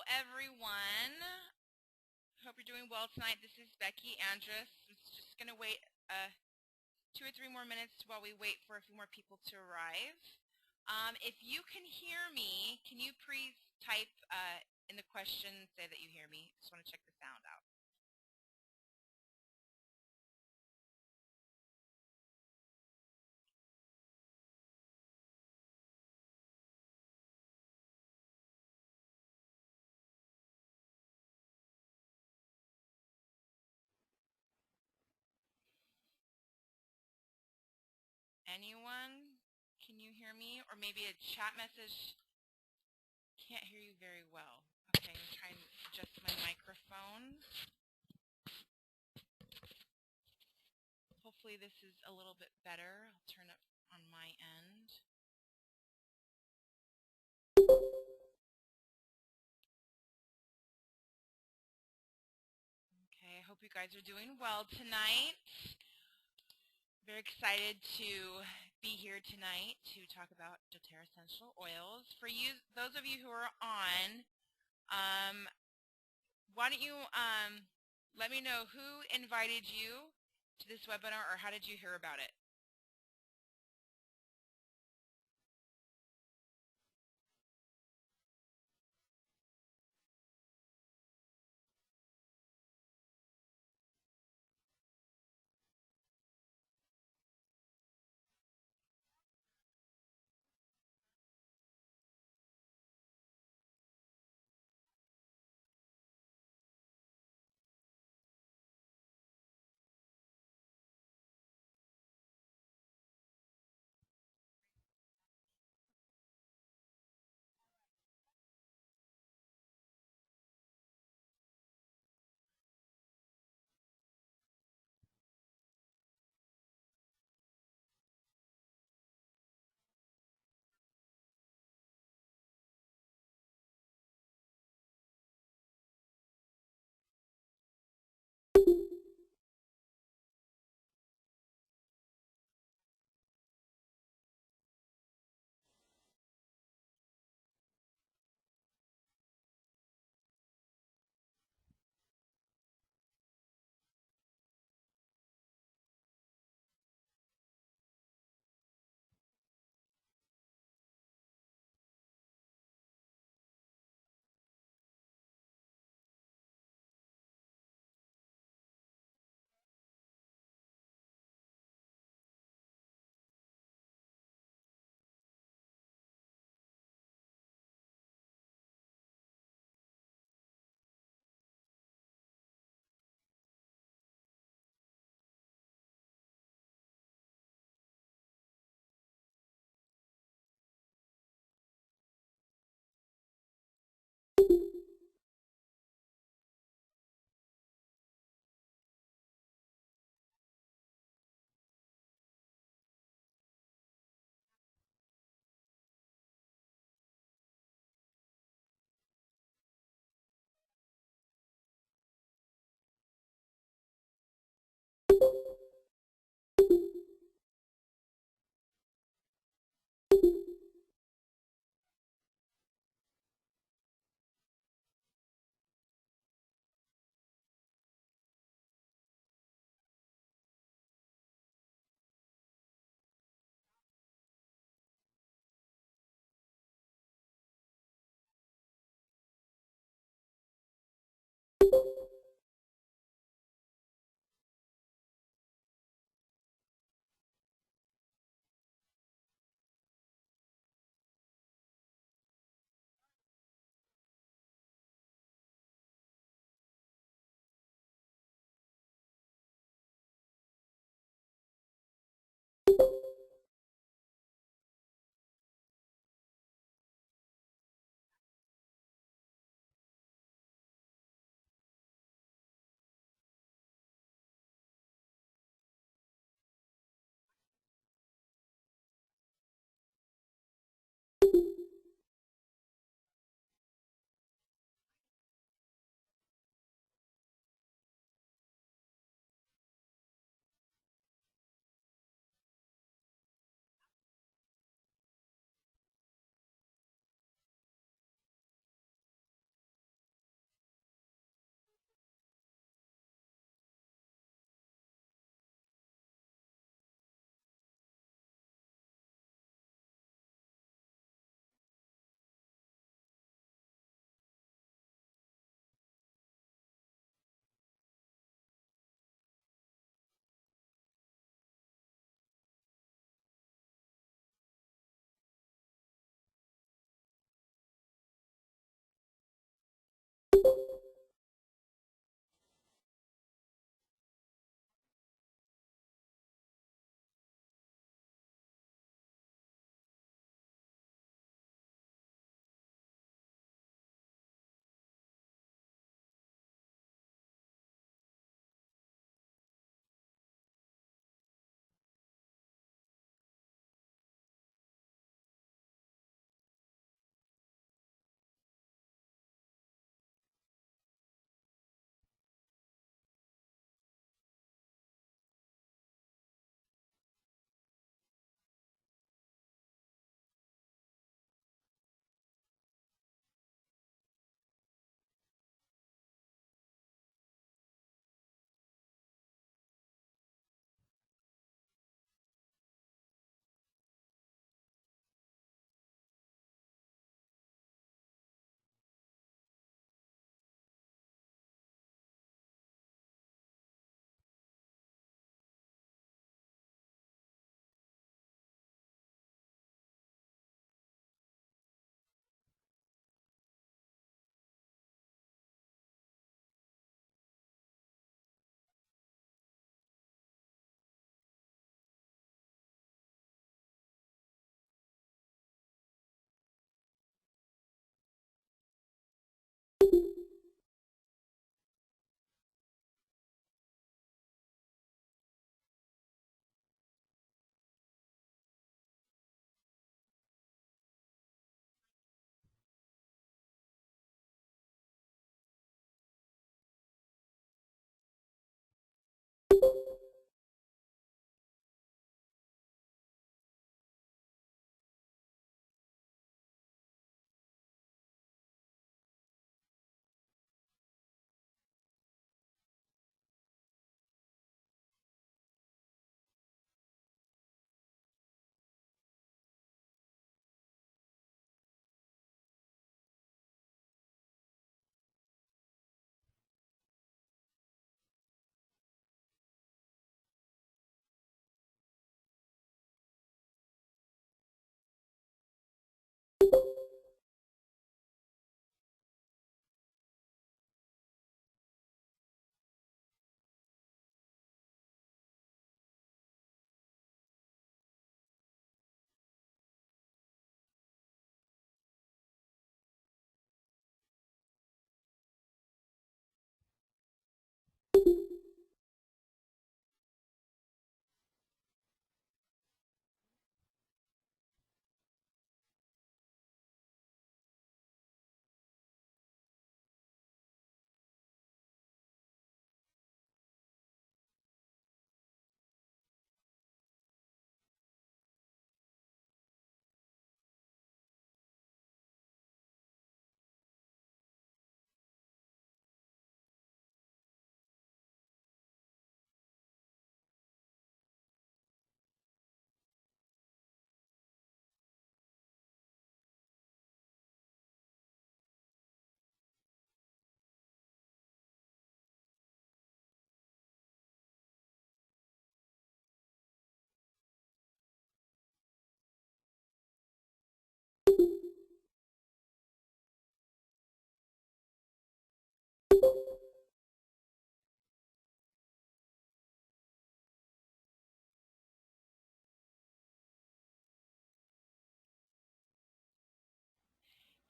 everyone. Hope you're doing well tonight. This is Becky Andrus. I'm just going to wait 2 or 3 more minutes while we wait for a few more people to arrive. If you can hear me, can you please type in the question, say that you hear me? Just want to check the sound out. Anyone? Can you hear me? Or maybe a chat message? Can't hear you very well. Okay, I'm trying to adjust my microphone. Hopefully this is a little bit better. I'll turn it on my end. Okay, I hope you guys are doing well tonight. Very excited to be here tonight to talk about doTERRA essential oils. For you, those of you who are on, why don't you let me know who invited you to this webinar, or how did you hear about it?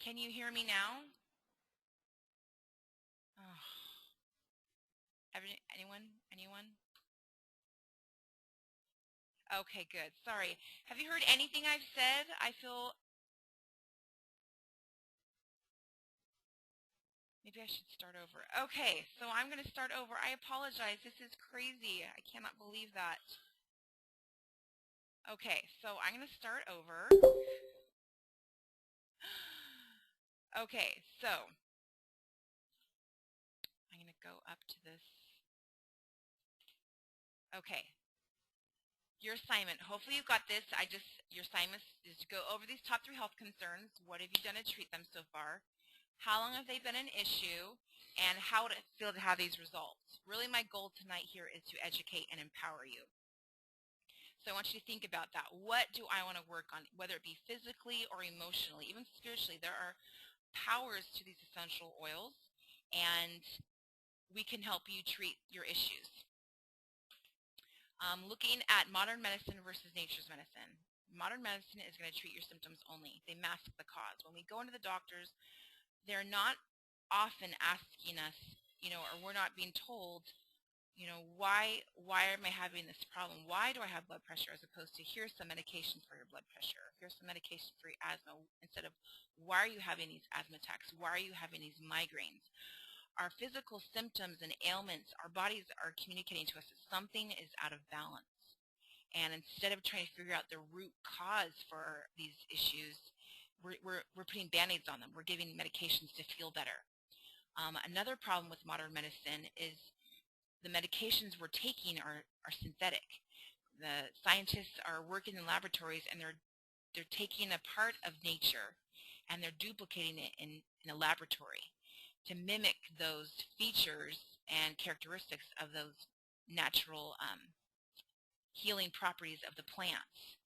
Can you hear me now? Oh, anyone? Anyone? Okay, good. Sorry. Have you heard anything I've said? I feel maybe I should start over. Okay, so I'm going to start over. I apologize. This is crazy. I cannot believe that. Okay, so I'm going to start over. Okay, so I'm going to go up to this. Okay. Your assignment, hopefully you've got this. Your assignment is to go over these top 3 health concerns. What have you done to treat them so far? How long have they been an issue? And how would it feel to have these results? Really, my goal tonight here is to educate and empower you. So I want you to think about that. What do I want to work on, whether it be physically or emotionally, even spiritually? There are powers to these essential oils, and we can help you treat your issues. Looking at modern medicine versus nature's medicine. Modern medicine is going to treat your symptoms only. They mask the cause. When we go into the doctors, they're not often asking us, or we're not being told, why am I having this problem? Why do I have blood pressure? As opposed to, here's some medication for your blood pressure. Here's some medication for your asthma. Instead of, why are you having these asthma attacks? Why are you having these migraines? Our physical symptoms and ailments, our bodies are communicating to us that something is out of balance. And instead of trying to figure out the root cause for these issues, we're putting Band-Aids on them. We're giving medications to feel better. Another problem with modern medicine is the medications we're taking are synthetic. The scientists are working in laboratories, and they're taking a part of nature and they're duplicating it in a laboratory to mimic those features and characteristics of those natural healing properties of the plants.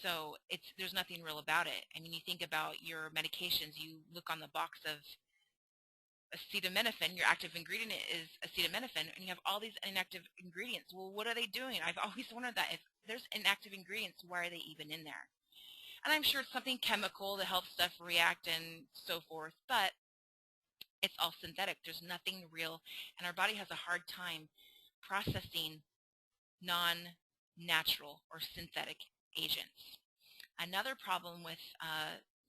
So there's nothing real about it. I mean, you think about your medications, you look on the box of acetaminophen, your active ingredient is acetaminophen, and you have all these inactive ingredients. Well, what are they doing? I've always wondered that. If there's inactive ingredients, why are they even in there? And I'm sure it's something chemical to help stuff react and so forth, but It's all synthetic. There's nothing real, and our body has a hard time processing non-natural or synthetic agents. Another problem with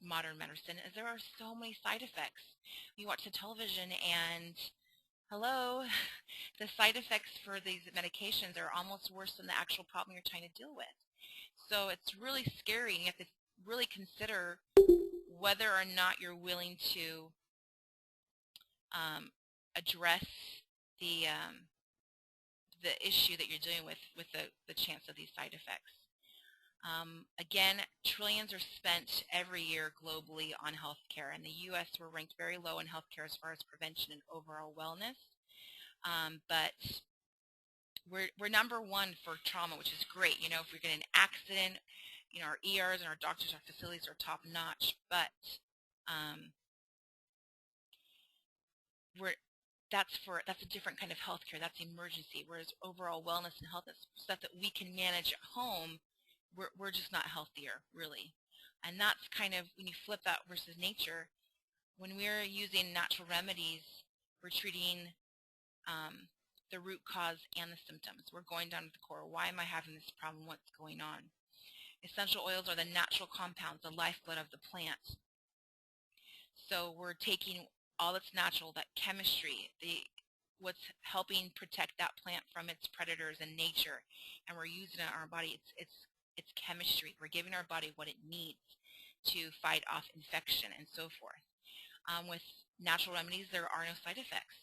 modern medicine is there are so many side effects. You watch the television and hello, the side effects for these medications are almost worse than the actual problem you're trying to deal with. So it's really scary, and you have to really consider whether or not you're willing to address the issue that you're dealing with the chance of these side effects. Again, trillions are spent every year globally on healthcare. In the U.S., we're ranked very low in healthcare as far as prevention and overall wellness. But we're number one for trauma, which is great. You know, if we get an accident, you know, our ERs and our doctors, our facilities are top notch. But that's a different kind of healthcare. That's emergency. Whereas overall wellness and health is stuff that we can manage at home. We're just not healthier, really. And that's kind of, when you flip that versus nature, when we're using natural remedies, we're treating the root cause and the symptoms. We're going down to the core. Why am I having this problem? What's going on? Essential oils are the natural compounds, the lifeblood of the plant. So we're taking all that's natural, that chemistry, what's helping protect that plant from its predators in nature, and we're using it in our body. It's chemistry. We're giving our body what it needs to fight off infection and so forth. With natural remedies, there are no side effects.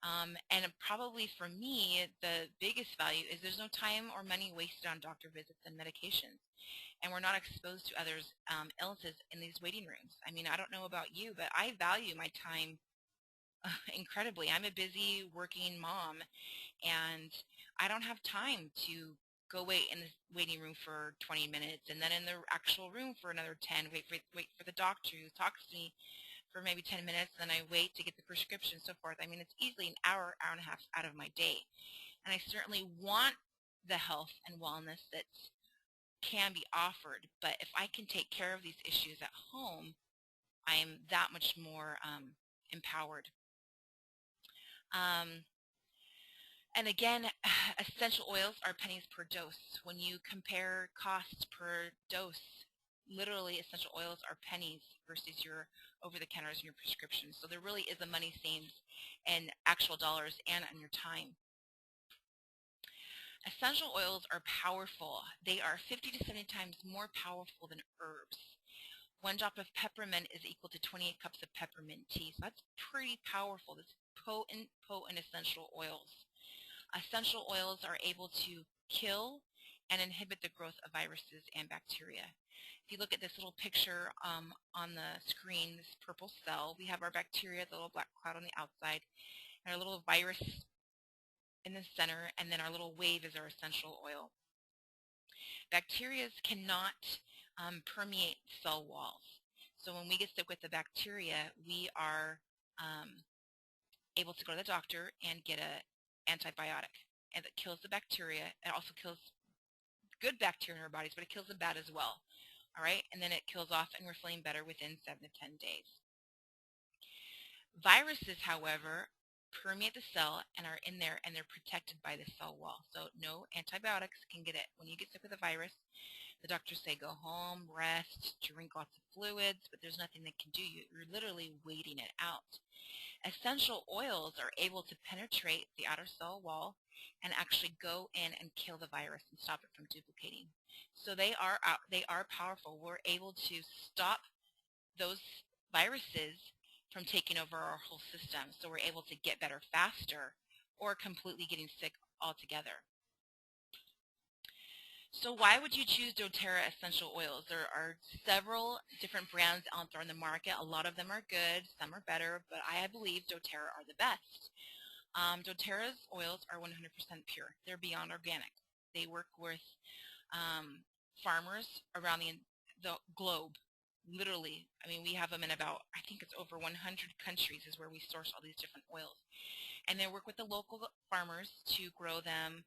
And probably for me, the biggest value is there's no time or money wasted on doctor visits and medications. And we're not exposed to others' illnesses in these waiting rooms. I mean, I don't know about you, but I value my time incredibly. I'm a busy working mom, and I don't have time to go wait in the waiting room for 20 minutes and then in the actual room for another 10, wait for the doctor who talks to me for maybe 10 minutes, and then I wait to get the prescription and so forth. I mean, it's easily an hour and a half out of my day. And I certainly want the health and wellness that can be offered, but if I can take care of these issues at home, I am that much more empowered. And again, essential oils are pennies per dose. When you compare cost per dose, literally essential oils are pennies versus your over-the-counters and your prescriptions. So there really is a money saved in actual dollars and on your time. Essential oils are powerful. They are 50 to 70 times more powerful than herbs. 1 drop of peppermint is equal to 28 cups of peppermint tea. So that's pretty powerful. That's potent essential oils. Essential oils are able to kill and inhibit the growth of viruses and bacteria. If you look at this little picture on the screen, this purple cell, we have our bacteria, the little black cloud on the outside, and our little virus in the center, and then our little wave is our essential oil. Bacteria cannot permeate cell walls. So when we get sick with the bacteria, we are able to go to the doctor and get an antibiotic, and it kills the bacteria. It also kills good bacteria in our bodies, but it kills them bad as well. All right, and then it kills off, and we're feeling better within 7 to 10 days. Viruses, however, permeate the cell and are in there, and they're protected by the cell wall. So no antibiotics can get it. When you get sick with a virus, the doctors say go home, rest, drink lots of fluids, but there's nothing that can do. You're literally waiting it out. Essential oils are able to penetrate the outer cell wall and actually go in and kill the virus and stop it from duplicating. So they are powerful. We're able to stop those viruses from taking over our whole system. So we're able to get better faster or completely getting sick altogether. So why would you choose doTERRA essential oils? There are several different brands out there on the market. A lot of them are good, some are better, but I believe doTERRA are the best. doTERRA's oils are 100% pure. They're beyond organic. They work with farmers around the globe, literally. I mean, we have them in about, I think it's over 100 countries is where we source all these different oils. And they work with the local farmers to grow them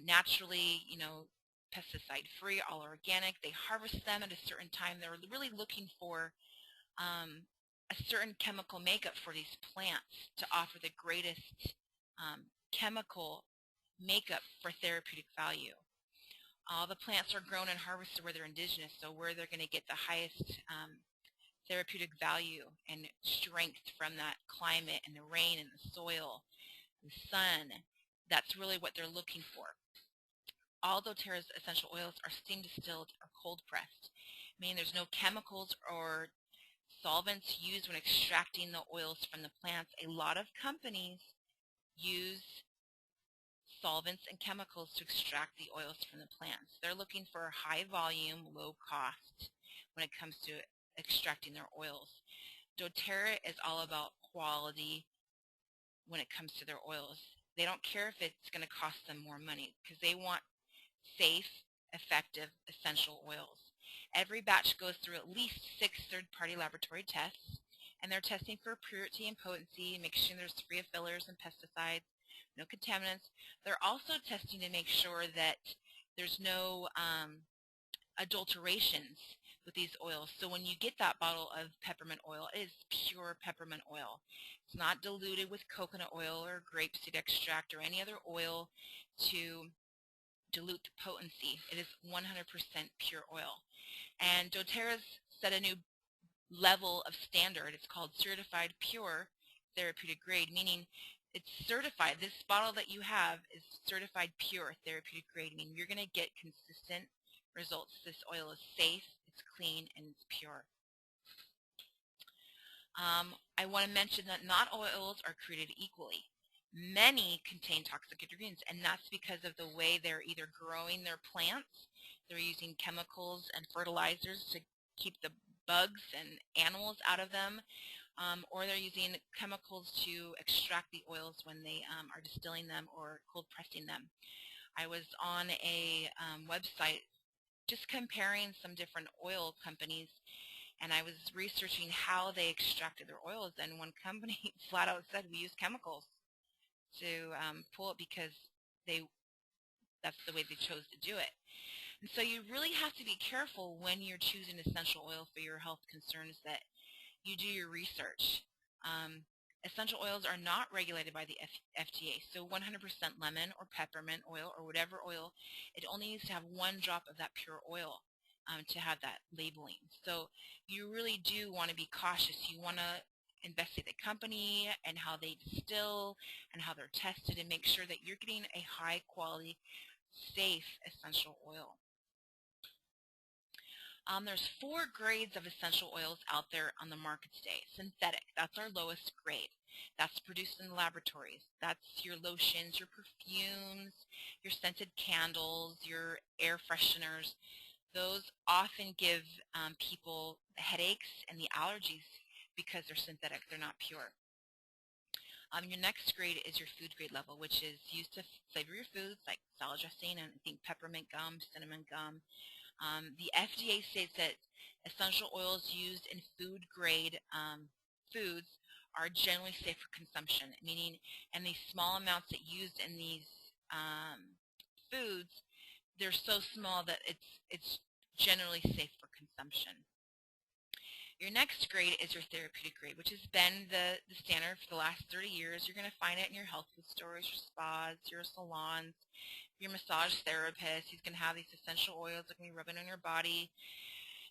naturally, you know, pesticide-free, all organic. They harvest them at a certain time. They're really looking for a certain chemical makeup for these plants to offer the greatest chemical makeup for therapeutic value. All the plants are grown and harvested where they're indigenous, so where they're going to get the highest therapeutic value and strength from that climate and the rain and the soil, the sun. That's really what they're looking for. All doTERRA's essential oils are steam distilled or cold pressed, meaning there's no chemicals or solvents used when extracting the oils from the plants. A lot of companies use solvents and chemicals to extract the oils from the plants. They're looking for high volume, low cost when it comes to extracting their oils. doTERRA is all about quality when it comes to their oils. They don't care if it's going to cost them more money because they want safe, effective, essential oils. Every batch goes through at least 6 third-party laboratory tests, and they're testing for purity and potency, making sure there's free of fillers and pesticides, no contaminants. They're also testing to make sure that there's no adulterations with these oils. So when you get that bottle of peppermint oil, it is pure peppermint oil. It's not diluted with coconut oil or grapeseed extract or any other oil to dilute the potency. It is 100% pure oil. And doTERRA's set a new level of standard. It's called Certified Pure Therapeutic Grade, meaning it's certified. This bottle that you have is certified pure therapeutic grade, meaning you're going to get consistent results. This oil is safe, it's clean, and it's pure. I want to mention that not all oils are created equally. Many contain toxic ingredients, and that's because of the way they're either growing their plants, they're using chemicals and fertilizers to keep the bugs and animals out of them, or they're using chemicals to extract the oils when they are distilling them or cold pressing them. I was on a website just comparing some different oil companies, and I was researching how they extracted their oils, and one company flat out said we use chemicals to pull it because that's the way they chose to do it. And so you really have to be careful when you're choosing essential oil for your health concerns that you do your research. Essential oils are not regulated by the FDA, so 100% lemon or peppermint oil or whatever oil, it only needs to have 1 drop of that pure oil to have that labeling. So you really do want to be cautious. You want to investigate the company and how they distill and how they're tested and make sure that you're getting a high quality, safe essential oil. There's 4 grades of essential oils out there on the market today. Synthetic, that's our lowest grade. That's produced in laboratories. That's your lotions, your perfumes, your scented candles, your air fresheners. Those often give people headaches and the allergies because they're synthetic, they're not pure. Your next grade is your food grade level, which is used to flavor your foods like salad dressing and I think peppermint gum, cinnamon gum. The FDA states that essential oils used in food grade foods are generally safe for consumption, meaning in these small amounts that used in these foods, they're so small that it's generally safe for consumption. Your next grade is your therapeutic grade, which has been the standard for the last 30 years. You're going to find it in your health food stores, your spas, your salons, your massage therapist. He's going to have these essential oils that can be rubbing on your body.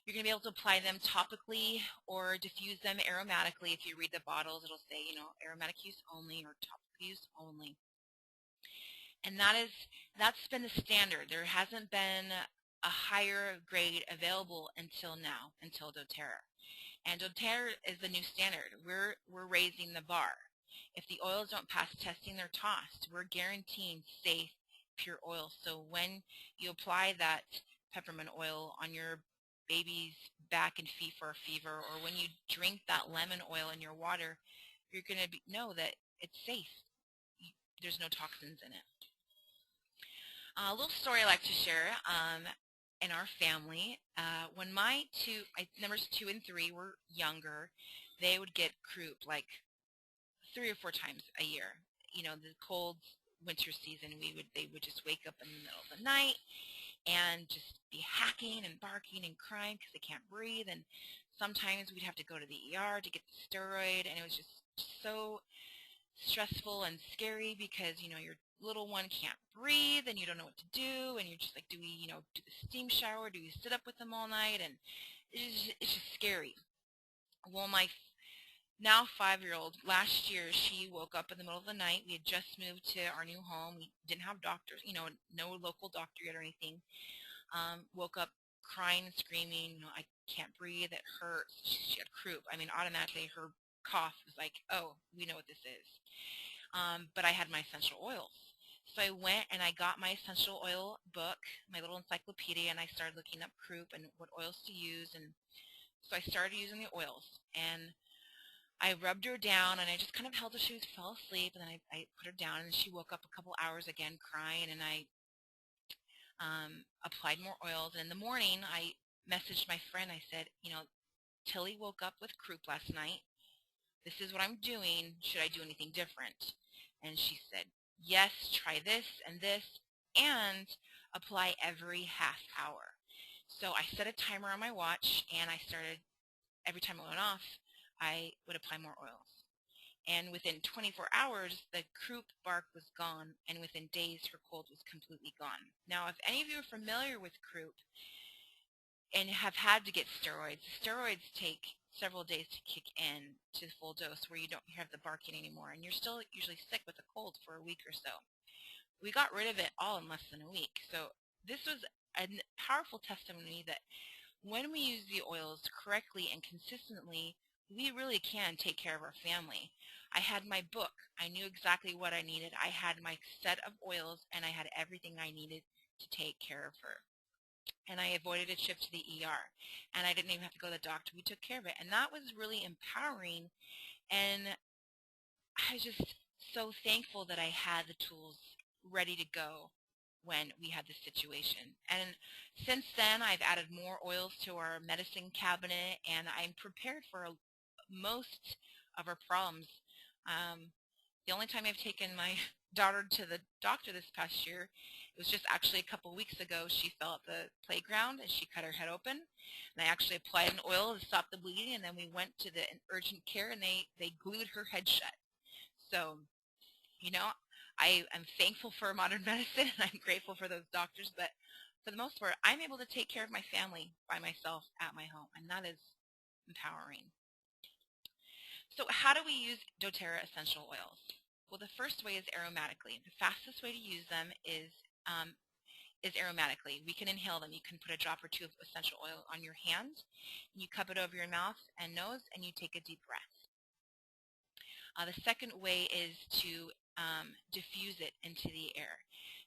You're going to be able to apply them topically or diffuse them aromatically. If you read the bottles, it'll say, you know, aromatic use only or topical use only. And that's been the standard. There hasn't been a higher grade available until now, until doTERRA. And doTERRA is the new standard. We're raising the bar. If the oils don't pass testing, they're tossed. We're guaranteeing safe, pure oil. So when you apply that peppermint oil on your baby's back and feet for a fever, or when you drink that lemon oil in your water, you're going to know that it's safe. There's no toxins in it. A little story I like to share. In our family, when my numbers 2 and 3 were younger, they would get croup like 3 or 4 times a year. You know, the cold winter season, they would just wake up in the middle of the night and just be hacking and barking and crying because they can't breathe. And Sometimes we'd have to go to the ER to get the steroid, and it was just so stressful and scary because, your little one can't breathe and you don't know what to do, and you're just like, do we, do the steam shower? Do we sit up with them all night? And it's just scary. Well, my now 5-year-old, last year, she woke up in the middle of the night. We had just moved to our new home. We didn't have doctors, no local doctor yet or anything. Woke up crying and screaming, I can't breathe, it hurts. She had croup. I mean, automatically her cough was like, oh, we know what this is. But I had my essential oils. So I went and I got my essential oil book, my little encyclopedia, and I started looking up croup and what oils to use. And so I started using the oils. And I rubbed her down, and I just kind of held her. She fell asleep, and then I put her down, and she woke up a couple hours again crying, and I applied more oils. And in the morning, I messaged my friend. I said, Tilly woke up with croup last night. This is what I'm doing. Should I do anything different? And she said, yes, try this, and apply every half hour. So I set a timer on my watch, and I started, every time it went off, I would apply more oils. And within 24 hours, the croup bark was gone, and within days, her cold was completely gone. Now, if any of you are familiar with croup and have had to get steroids take several days to kick in to full dose where you don't have the barking anymore, and you're still usually sick with a cold for a week or so. We got rid of it all in less than a week. So this was a powerful testimony that when we use the oils correctly and consistently, we really can take care of our family. I had my book. I knew exactly what I needed. I had my set of oils, and I had everything I needed to take care of her. And I avoided a trip to the ER. And I didn't even have to go to the doctor. We took care of it. And that was really empowering. And I was just so thankful that I had the tools ready to go when we had this situation. And since then, I've added more oils to our medicine cabinet, and I'm prepared for most of our problems. The only time I've taken my daughter to the doctor this past year, it was just actually a couple weeks ago. She fell at the playground and she cut her head open, and I actually applied an oil to stop the bleeding, and then we went to the urgent care, and they glued her head shut. So, I am thankful for modern medicine, and I'm grateful for those doctors, but for the most part, I'm able to take care of my family by myself at my home, and that is empowering. So how do we use doTERRA essential oils? Well, the first way is aromatically. The fastest way to use them is aromatically. We can inhale them. You can put a drop or two of essential oil on your hand, and you cup it over your mouth and nose, and you take a deep breath. The second way is to diffuse it into the air.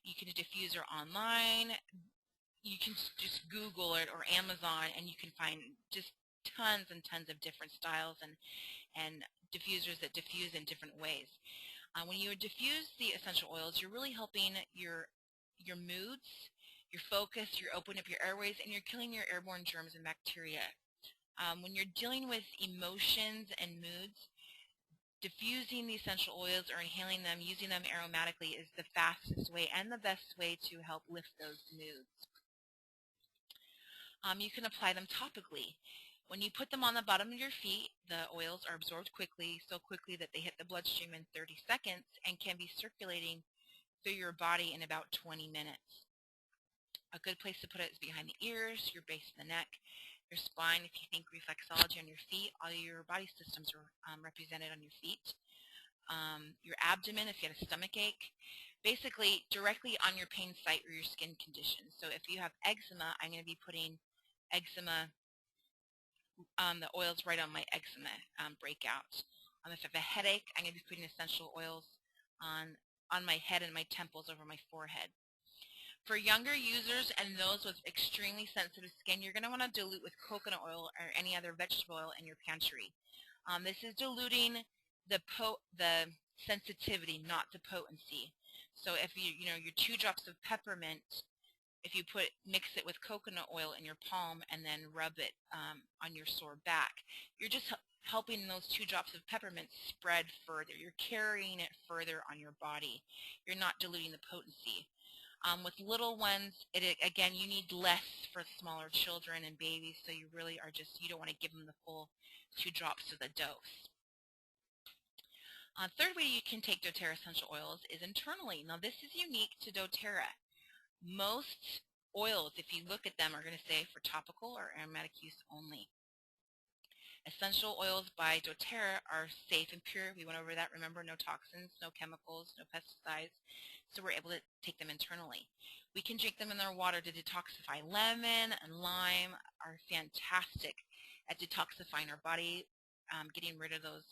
You can diffuse it online. You can just Google it or Amazon, and you can find just tons and tons of different styles and diffusers that diffuse in different ways. When you diffuse the essential oils, you're really helping your moods, your focus, you're opening up your airways, and you're killing your airborne germs and bacteria. When you're dealing with emotions and moods, diffusing the essential oils or inhaling them, using them aromatically is the fastest way and the best way to help lift those moods. You can apply them topically. When you put them on the bottom of your feet, the oils are absorbed quickly, so quickly that they hit the bloodstream in 30 seconds and can be circulating through your body in about 20 minutes. A good place to put it is behind the ears, your base of the neck, your spine. If you think reflexology on your feet, all your body systems are represented on your feet. Your abdomen, if you had a stomach ache, basically directly on your pain site or your skin condition. So if you have eczema, I'm going to be putting eczema, the oils right on my eczema breakout. If I have a headache, I'm going to be putting essential oils on my head and my temples over my forehead. For younger users and those with extremely sensitive skin, you're going to want to dilute with coconut oil or any other vegetable oil in your pantry. This is diluting the sensitivity, not the potency. So if your 2 drops of peppermint, if you mix it with coconut oil in your palm and then rub it on your sore back, you're just helping those 2 drops of peppermint spread further. You're carrying it further on your body. You're not diluting the potency. With little ones, again, you need less for smaller children and babies, so you really are just, you don't want to give them the full 2 drops of the dose. Third way you can take doTERRA essential oils is internally. Now this is unique to doTERRA. Most oils, if you look at them, are going to say for topical or aromatic use only. Essential oils by doTERRA are safe and pure. We went over that. Remember, no toxins, no chemicals, no pesticides. So we're able to take them internally. We can drink them in our water to detoxify. Lemon and lime are fantastic at detoxifying our body, getting rid of those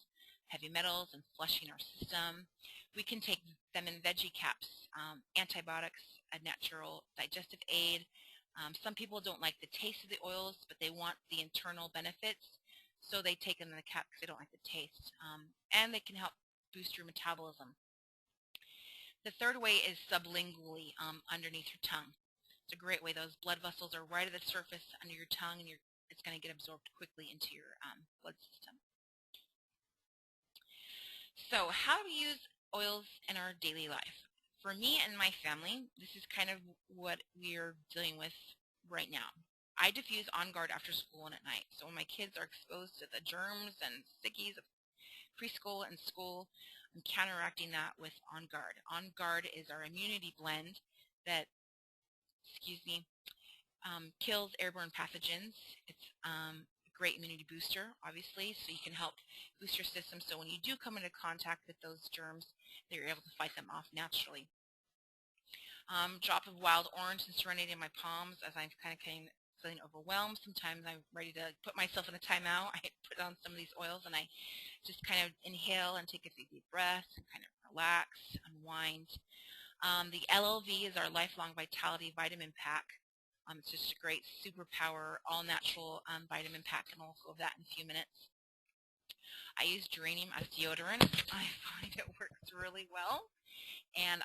heavy metals and flushing our system. We can take them in veggie caps, antibiotics, a natural digestive aid. Some people don't like the taste of the oils, but they want the internal benefits. So they take them in the cap because they don't like the taste. And they can help boost your metabolism. The third way is sublingually, underneath your tongue. It's a great way. Those blood vessels are right at the surface under your tongue, and it's going to get absorbed quickly into your blood system. So how do we use oils in our daily life? For me and my family, this is kind of what we're dealing with right now. I diffuse On Guard after school and at night. So when my kids are exposed to the germs and stickies of preschool and school, I'm counteracting that with On Guard. On Guard is our immunity blend that, kills airborne pathogens. It's a great immunity booster, obviously, so you can help boost your system so when you do come into contact with those germs, that you're able to fight them off naturally. Drop of wild orange and serenity in my palms as I'm kind of feeling overwhelmed. Sometimes I'm ready to put myself in a timeout. I put on some of these oils and I just kind of inhale and take a few deep breaths and kind of relax, unwind. The LLV is our Lifelong Vitality Vitamin Pack. It's just a great superpower, all-natural vitamin pack, and I'll go over that in a few minutes. I use geranium as deodorant. I find it works really well, and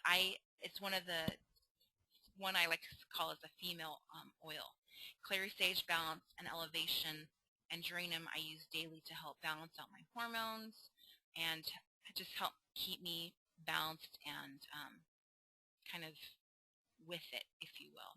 it's one I like to call as a female oil. Clary Sage Balance and Elevation and geranium I use daily to help balance out my hormones and just help keep me balanced and kind of with it, if you will.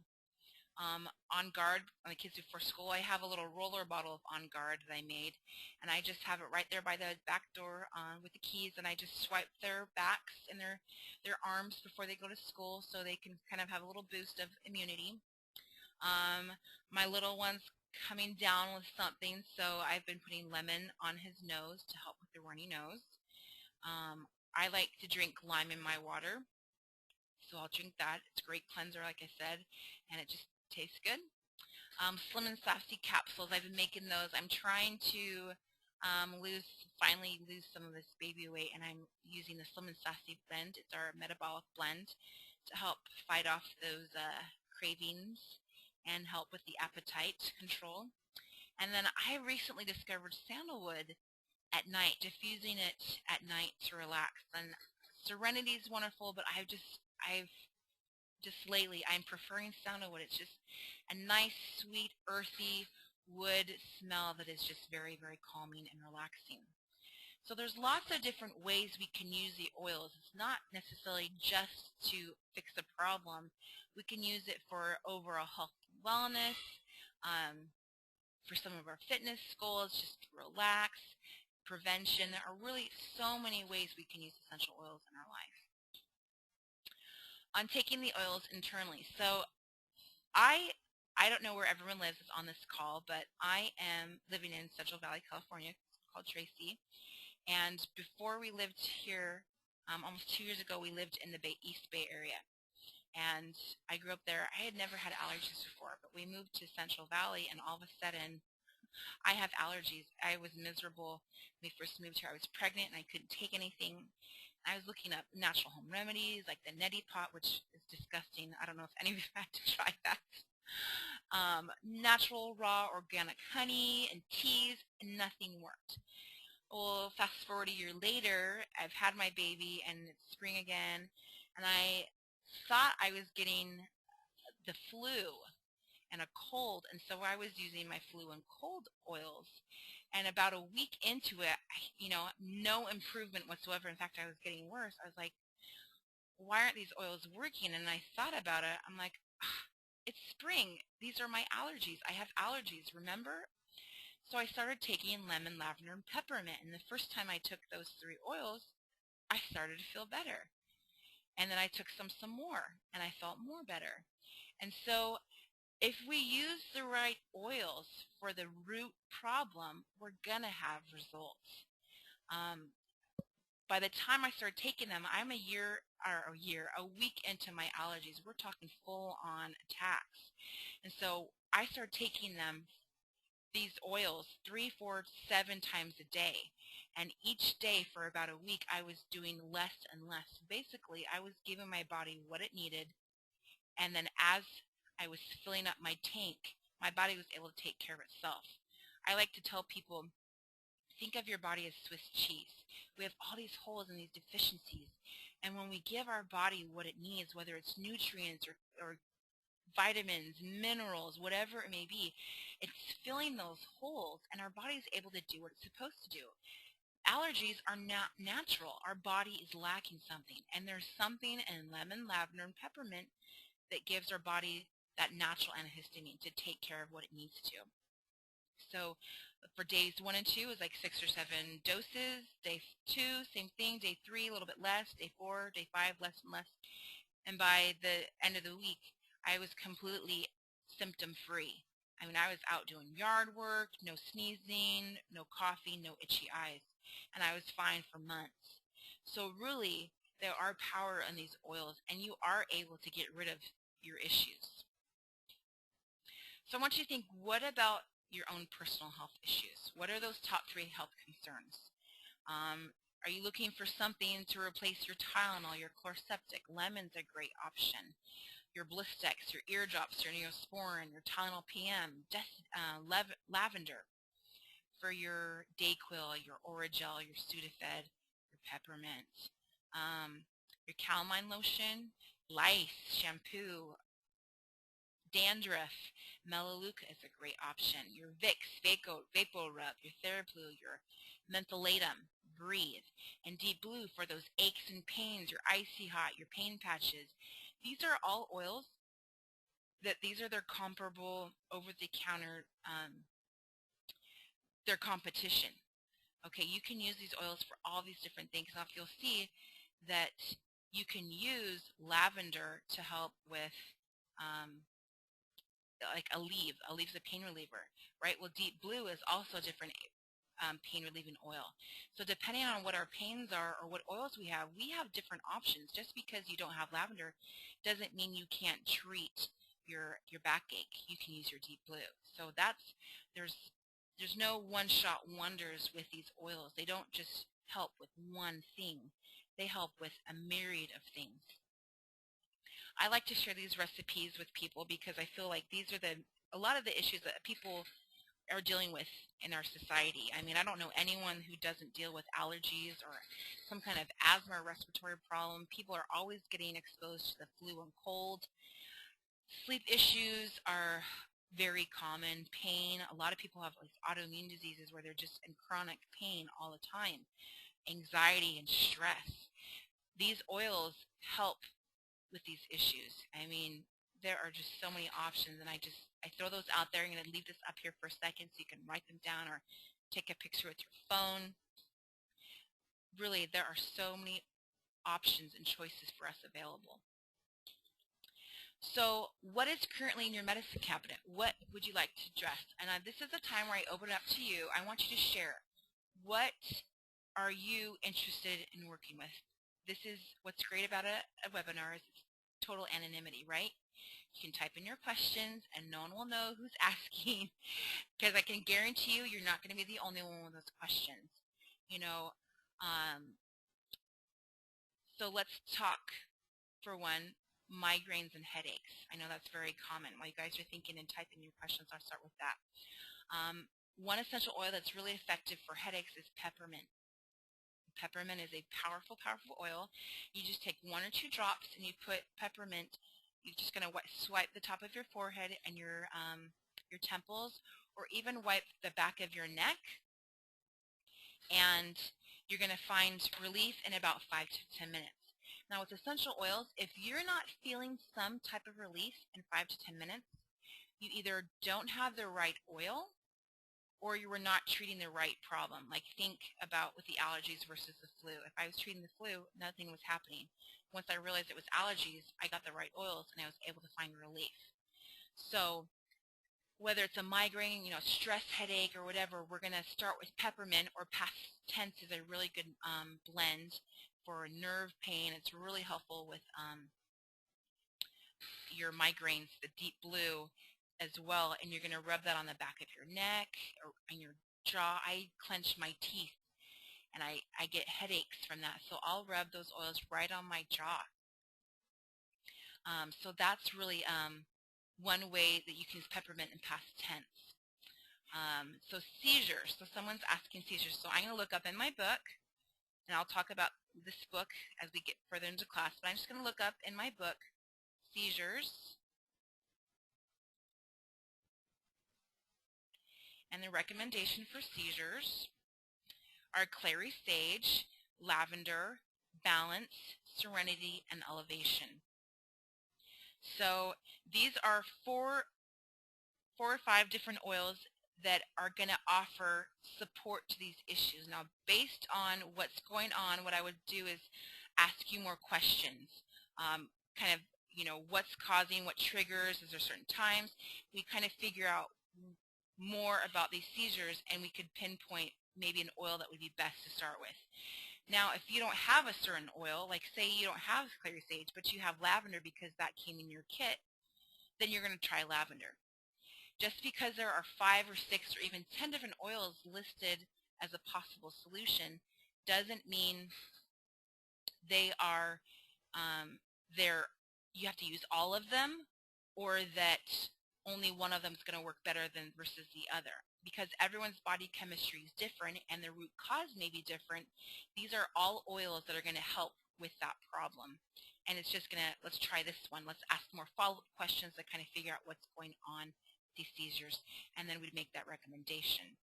On Guard, on the kids before school, I have a little roller bottle of On Guard that I made, and I just have it right there by the back door with the keys, and I just swipe their backs and their arms before they go to school so they can kind of have a little boost of immunity. My little one's coming down with something, so I've been putting lemon on his nose to help with the runny nose. I like to drink lime in my water, so I'll drink that. It's a great cleanser, like I said, and it just tastes good. Slim and Sassy capsules, I've been making those. I'm trying to finally lose some of this baby weight, and I'm using the Slim and Sassy blend. It's our metabolic blend to help fight off those cravings and help with the appetite control. And then I recently discovered sandalwood at night, diffusing it at night to relax. And Serenity is wonderful, but I've just lately I'm preferring sandalwood. It's just a nice, sweet, earthy wood smell that is just very, very calming and relaxing. So there's lots of different ways we can use the oils. It's not necessarily just to fix a problem. We can use it for overall health and wellness, for some of our fitness goals, just to relax, prevention. There are really so many ways we can use essential oils in our life. On taking the oils internally. So I don't know where everyone lives on this call, but I am living in Central Valley, California, called Tracy. And before we lived here, almost 2 years ago, we lived in the East Bay area. And I grew up there. I had never had allergies before, but we moved to Central Valley, and all of a sudden, I have allergies. I was miserable when we first moved here. I was pregnant, and I couldn't take anything. I was looking up natural home remedies like the neti pot, which is disgusting. I don't know if any of you had to try that. Natural raw organic honey and teas, and nothing worked. Well, fast forward a year later, I've had my baby, and it's spring again, and I thought I was getting the flu and a cold, and so I was using my flu and cold oils. And about a week into it, no improvement whatsoever. In fact, I was getting worse. I was like, why aren't these oils working? And I thought about it. I'm like, it's spring. These are my allergies. I have allergies, remember? So I started taking lemon, lavender, and peppermint. And the first time I took those 3 oils, I started to feel better. And then I took some more, and I felt more better. And so if we use the right oils for the root problem, we're going to have results. By the time I started taking them, I'm a week into my allergies. We're talking full-on attacks. And so I started taking these oils 3, 4, 7 times a day. And each day for about a week, I was doing less and less. Basically, I was giving my body what it needed. And then as I was filling up my tank, my body was able to take care of itself. I like to tell people, think of your body as Swiss cheese. We have all these holes and these deficiencies. And when we give our body what it needs, whether it's nutrients or vitamins, minerals, whatever it may be, it's filling those holes, and our body is able to do what it's supposed to do. Allergies are not natural. Our body is lacking something, and there's something in lemon, lavender, and peppermint that gives our body that natural antihistamine to take care of what it needs to. So for days 1 and 2 is like 6 or 7 doses. Day 2, same thing. Day 3, a little bit less. Day 4, day 5, less and less. And by the end of the week, I was completely symptom-free. I mean, I was out doing yard work, no sneezing, no coughing, no itchy eyes, and I was fine for months. So really, there are power in these oils, and you are able to get rid of your issues. So I want you to think, what about your own personal health issues? What are those top 3 health concerns? Are you looking for something to replace your Tylenol, your Chloraseptic? Lemon's a great option. Your Blistex, your eardrops, your Neosporin, your Tylenol PM, lavender for your Dayquil, your Orajel, your Sudafed, your peppermint, your calamine lotion, lice, shampoo, dandruff, Melaleuca is a great option. Your Vicks, VapoRub, your TheraBlue, your Mentholatum, Breathe, and Deep Blue for those aches and pains, your Icy Hot, your pain patches. These are all oils that these are their comparable over-the-counter, their competition. Okay, you can use these oils for all these different things. Now, if you'll see that you can use lavender to help with like Aleve is a pain reliever, right? Well, Deep Blue is also a different pain relieving oil. So depending on what our pains are or what oils we have different options. Just because you don't have lavender doesn't mean you can't treat your backache. You can use your Deep Blue. So there's no one-shot wonders with these oils. They don't just help with one thing. They help with a myriad of things. I like to share these recipes with people because I feel like these are a lot of the issues that people are dealing with in our society. I mean, I don't know anyone who doesn't deal with allergies or some kind of asthma or respiratory problem. People are always getting exposed to the flu and cold. Sleep issues are very common. Pain, a lot of people have like autoimmune diseases where they're just in chronic pain all the time. Anxiety and stress. These oils help with these issues. I mean, there are just so many options, and I throw those out there. I'm going to leave this up here for a second so you can write them down or take a picture with your phone. Really, there are so many options and choices for us available. So what is currently in your medicine cabinet? What would you like to address? And this is a time where I open it up to you. I want you to share. What are you interested in working with? This is what's great about a webinar is it's total anonymity, right? You can type in your questions and no one will know who's asking, because I can guarantee you you're not going to be the only one with those questions. You know, so let's talk for one, migraines and headaches. I know that's very common. While you guys are thinking and typing your questions, I'll start with that. One essential oil that's really effective for headaches is peppermint. Peppermint is a powerful, powerful oil. You just take 1 or 2 drops and you put peppermint. You're just going to swipe the top of your forehead and your temples, or even wipe the back of your neck, and you're going to find relief in about 5 to 10 minutes. Now with essential oils, if you're not feeling some type of relief in 5 to 10 minutes, you either don't have the right oil or you were not treating the right problem. Like think about with the allergies versus the flu. If I was treating the flu, nothing was happening. Once I realized it was allergies, I got the right oils and I was able to find relief. So whether it's a migraine, stress headache or whatever, we're going to start with peppermint, or past tense is a really good blend for nerve pain. It's really helpful with your migraines, the deep blue as well, and you're going to rub that on the back of your neck or on your jaw. I clench my teeth and I get headaches from that, so I'll rub those oils right on my jaw. So that's really one way that you can use peppermint in past tense. So seizures. So someone's asking seizures. So I'm going to look up in my book, and I'll talk about this book as we get further into class. But I'm just going to look up in my book, seizures. And the recommendation for seizures are clary sage, lavender, balance, serenity, and elevation. So these are four or five different oils that are going to offer support to these issues. Now, based on what's going on, what I would do is ask you more questions. Kind of, what's causing, what triggers, is there certain times? We kind of figure out more about these seizures, and we could pinpoint maybe an oil that would be best to start with. Now, if you don't have a certain oil, like say you don't have clary sage, but you have lavender because that came in your kit, then you're going to try lavender. Just because there are 5 or 6 or even 10 different oils listed as a possible solution doesn't mean they are you have to use all of them, or that only one of them is going to work better than versus the other. Because everyone's body chemistry is different and the root cause may be different, these are all oils that are going to help with that problem. And it's just going to, let's try this one. Let's ask more follow-up questions to kind of figure out what's going on with these seizures, and then we'd make that recommendation.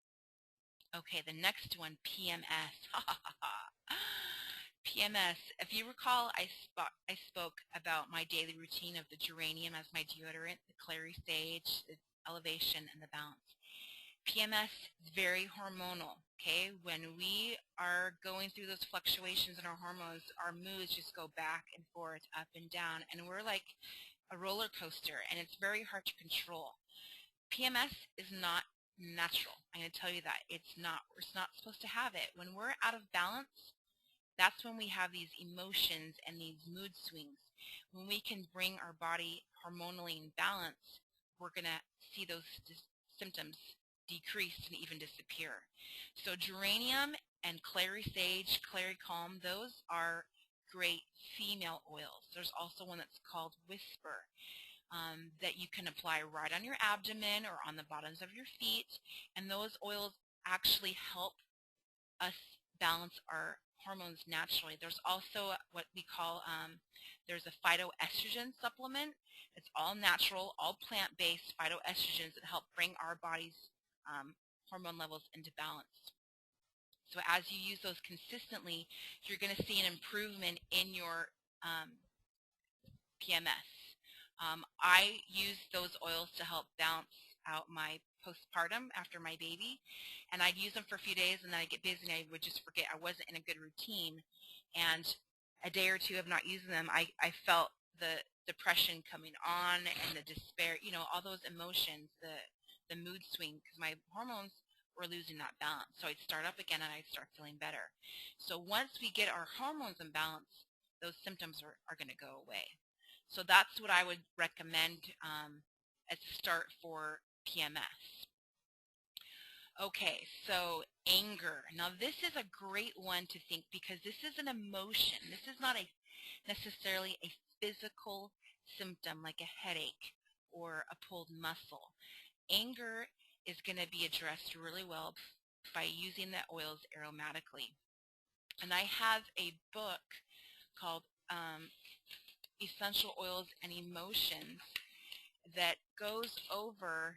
Okay, the next one, PMS. PMS. If you recall, I spoke about my daily routine of the geranium as my deodorant, the clary sage, the elevation, and the balance. PMS is very hormonal, okay? When we are going through those fluctuations in our hormones, our moods just go back and forth, up and down, and we're like a roller coaster, and it's very hard to control. PMS is not natural. I'm going to tell you that. It's not. We're not supposed to have it. When we're out of balance, that's when we have these emotions and these mood swings. When we can bring our body hormonally in balance, we're going to see those symptoms decrease and even disappear. So geranium and clary sage, clary calm, those are great female oils. There's also one that's called Whisper that you can apply right on your abdomen or on the bottoms of your feet, and those oils actually help us balance our hormones naturally. There's also what we call, there's a phytoestrogen supplement. It's all natural, all plant-based phytoestrogens that help bring our body's hormone levels into balance. So as you use those consistently, you're going to see an improvement in your PMS. I use those oils to help balance out my postpartum after my baby, and I'd use them for a few days and then I'd get busy and I would just forget. I wasn't in a good routine, and a day or two of not using them, I felt the depression coming on and the despair, all those emotions, the mood swing, because my hormones were losing that balance. So I'd start up again and I'd start feeling better. So once we get our hormones in balance, those symptoms are going to go away. So that's what I would recommend as a start for PMS. Okay, so anger. Now this is a great one to think, because this is an emotion. This is not necessarily a physical symptom like a headache or a pulled muscle. Anger is going to be addressed really well by using the oils aromatically. And I have a book called Essential Oils and Emotions that goes over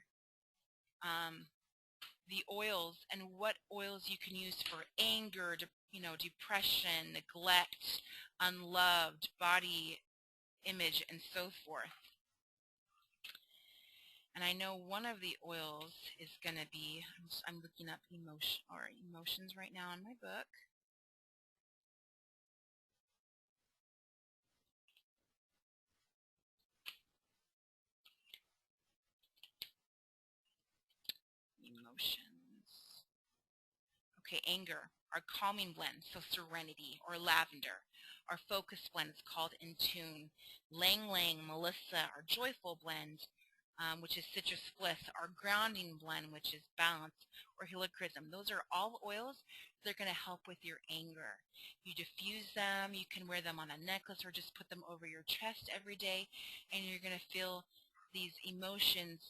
the oils and what oils you can use for anger, depression, neglect, unloved, body image, and so forth. And I know one of the oils is going to be, I'm looking up emotions right now in my book. Emotions. Okay, anger, our calming blend, so serenity, or lavender. Our focus blend is called In Tune. Lang Lang, Melissa, our joyful blend, which is citrus bliss. Our grounding blend, which is balance, or helichrysum. Those are all oils that are going to help with your anger. You diffuse them, you can wear them on a necklace or just put them over your chest every day, and you're going to feel these emotions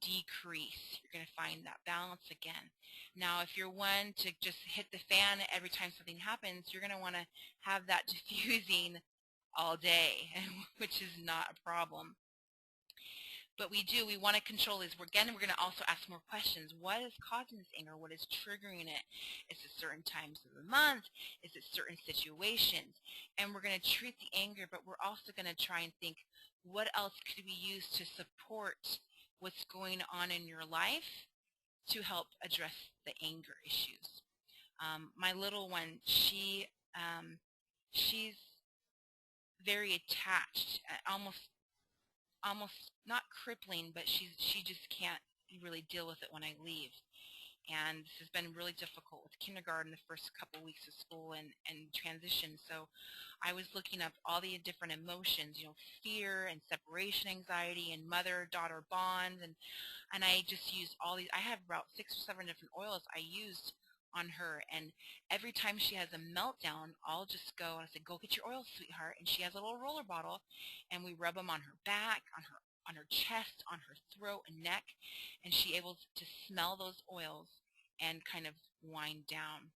decrease. You're going to find that balance again. Now, if you're one to just hit the fan every time something happens, you're going to want to have that diffusing all day, which is not a problem. But we want to control these. We're going to also ask more questions. What is causing this anger? What is triggering it? Is it certain times of the month? Is it certain situations? And we're going to treat the anger, but we're also going to try and think, what else could we use to support what's going on in your life to help address the anger issues? My little one, she's very attached, almost not crippling, but she just can't really deal with it when I leave. And this has been really difficult with kindergarten, the first couple weeks of school, and transition. So I was looking up all the different emotions, fear and separation anxiety and mother-daughter bonds, and I just used all these. I have about 6 or 7 different oils I used on her, and every time she has a meltdown, I'll just go and I say, go get your oils, sweetheart, and she has a little roller bottle, and we rub them on her back, on her chest, on her throat and neck, and she able to smell those oils and kind of wind down.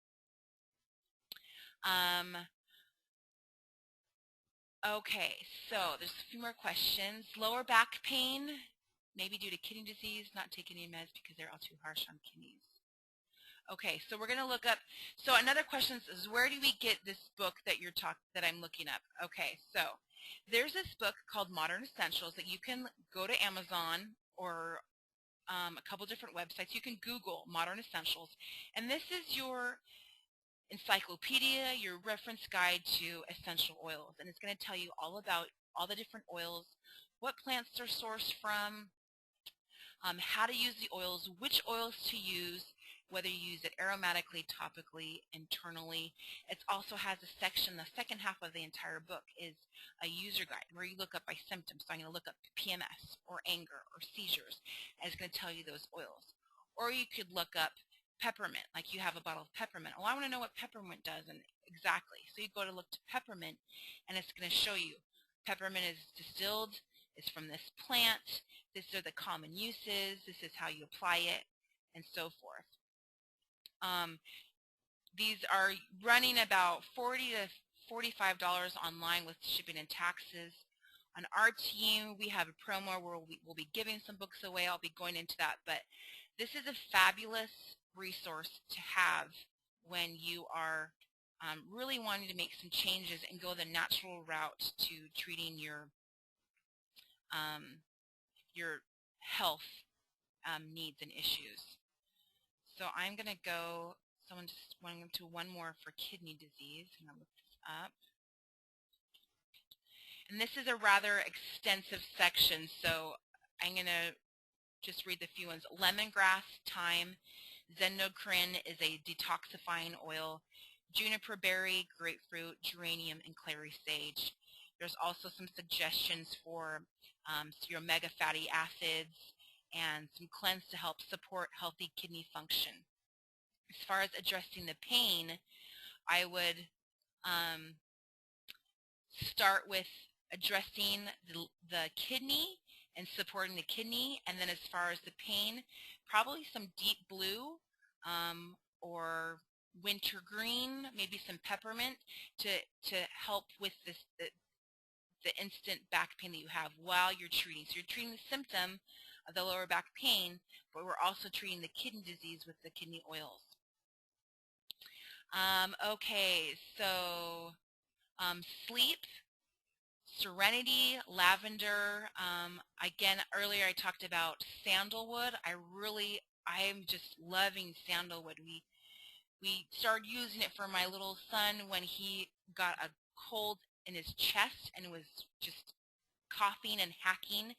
Okay, so there's a few more questions. Lower back pain, maybe due to kidney disease, not taking any meds because they're all too harsh on kidneys. Okay, so we're going to look up. So another question is, where do we get this book that that I'm looking up? Okay, so there's this book called Modern Essentials that you can go to Amazon or a couple different websites. You can Google Modern Essentials, and this is your encyclopedia, your reference guide to essential oils, and it's going to tell you all about all the different oils, what plants they're sourced from, how to use the oils, which oils to use, whether you use it aromatically, topically, internally. It also has a section, the second half of the entire book is a user guide where you look up by symptoms. So I'm going to look up PMS or anger or seizures, and it's going to tell you those oils. Or you could look up peppermint, like you have a bottle of peppermint. Oh, I want to know what peppermint does, and exactly. So you go to look to peppermint, and it's going to show you peppermint is distilled, it's from this plant, these are the common uses, this is how you apply it, and so forth. These are running about $40 to $45 online with shipping and taxes. On our team, we have a promo where we'll be giving some books away. I'll be going into that, but this is a fabulous resource to have when you are really wanting to make some changes and go the natural route to treating your health needs and issues. So I'm going to go, someone just went to one more for kidney disease. I'm going to look this up. And this is a rather extensive section, so I'm going to just read the few ones. Lemongrass, thyme, xenocrin is a detoxifying oil, juniper berry, grapefruit, geranium, and clary sage. There's also some suggestions for your omega fatty acids and some cleanse to help support healthy kidney function. As far as addressing the pain, I would start with addressing the kidney and supporting the kidney, and then as far as the pain, probably some deep blue or wintergreen, maybe some peppermint to help with this the instant back pain that you have while you're treating. So you're treating the symptom of the lower back pain, but we're also treating the kidney disease with the kidney oils. Okay, so sleep, serenity, lavender. Again, earlier I talked about sandalwood. I'm just loving sandalwood. We started using it for my little son when he got a cold in his chest and was just coughing and hacking.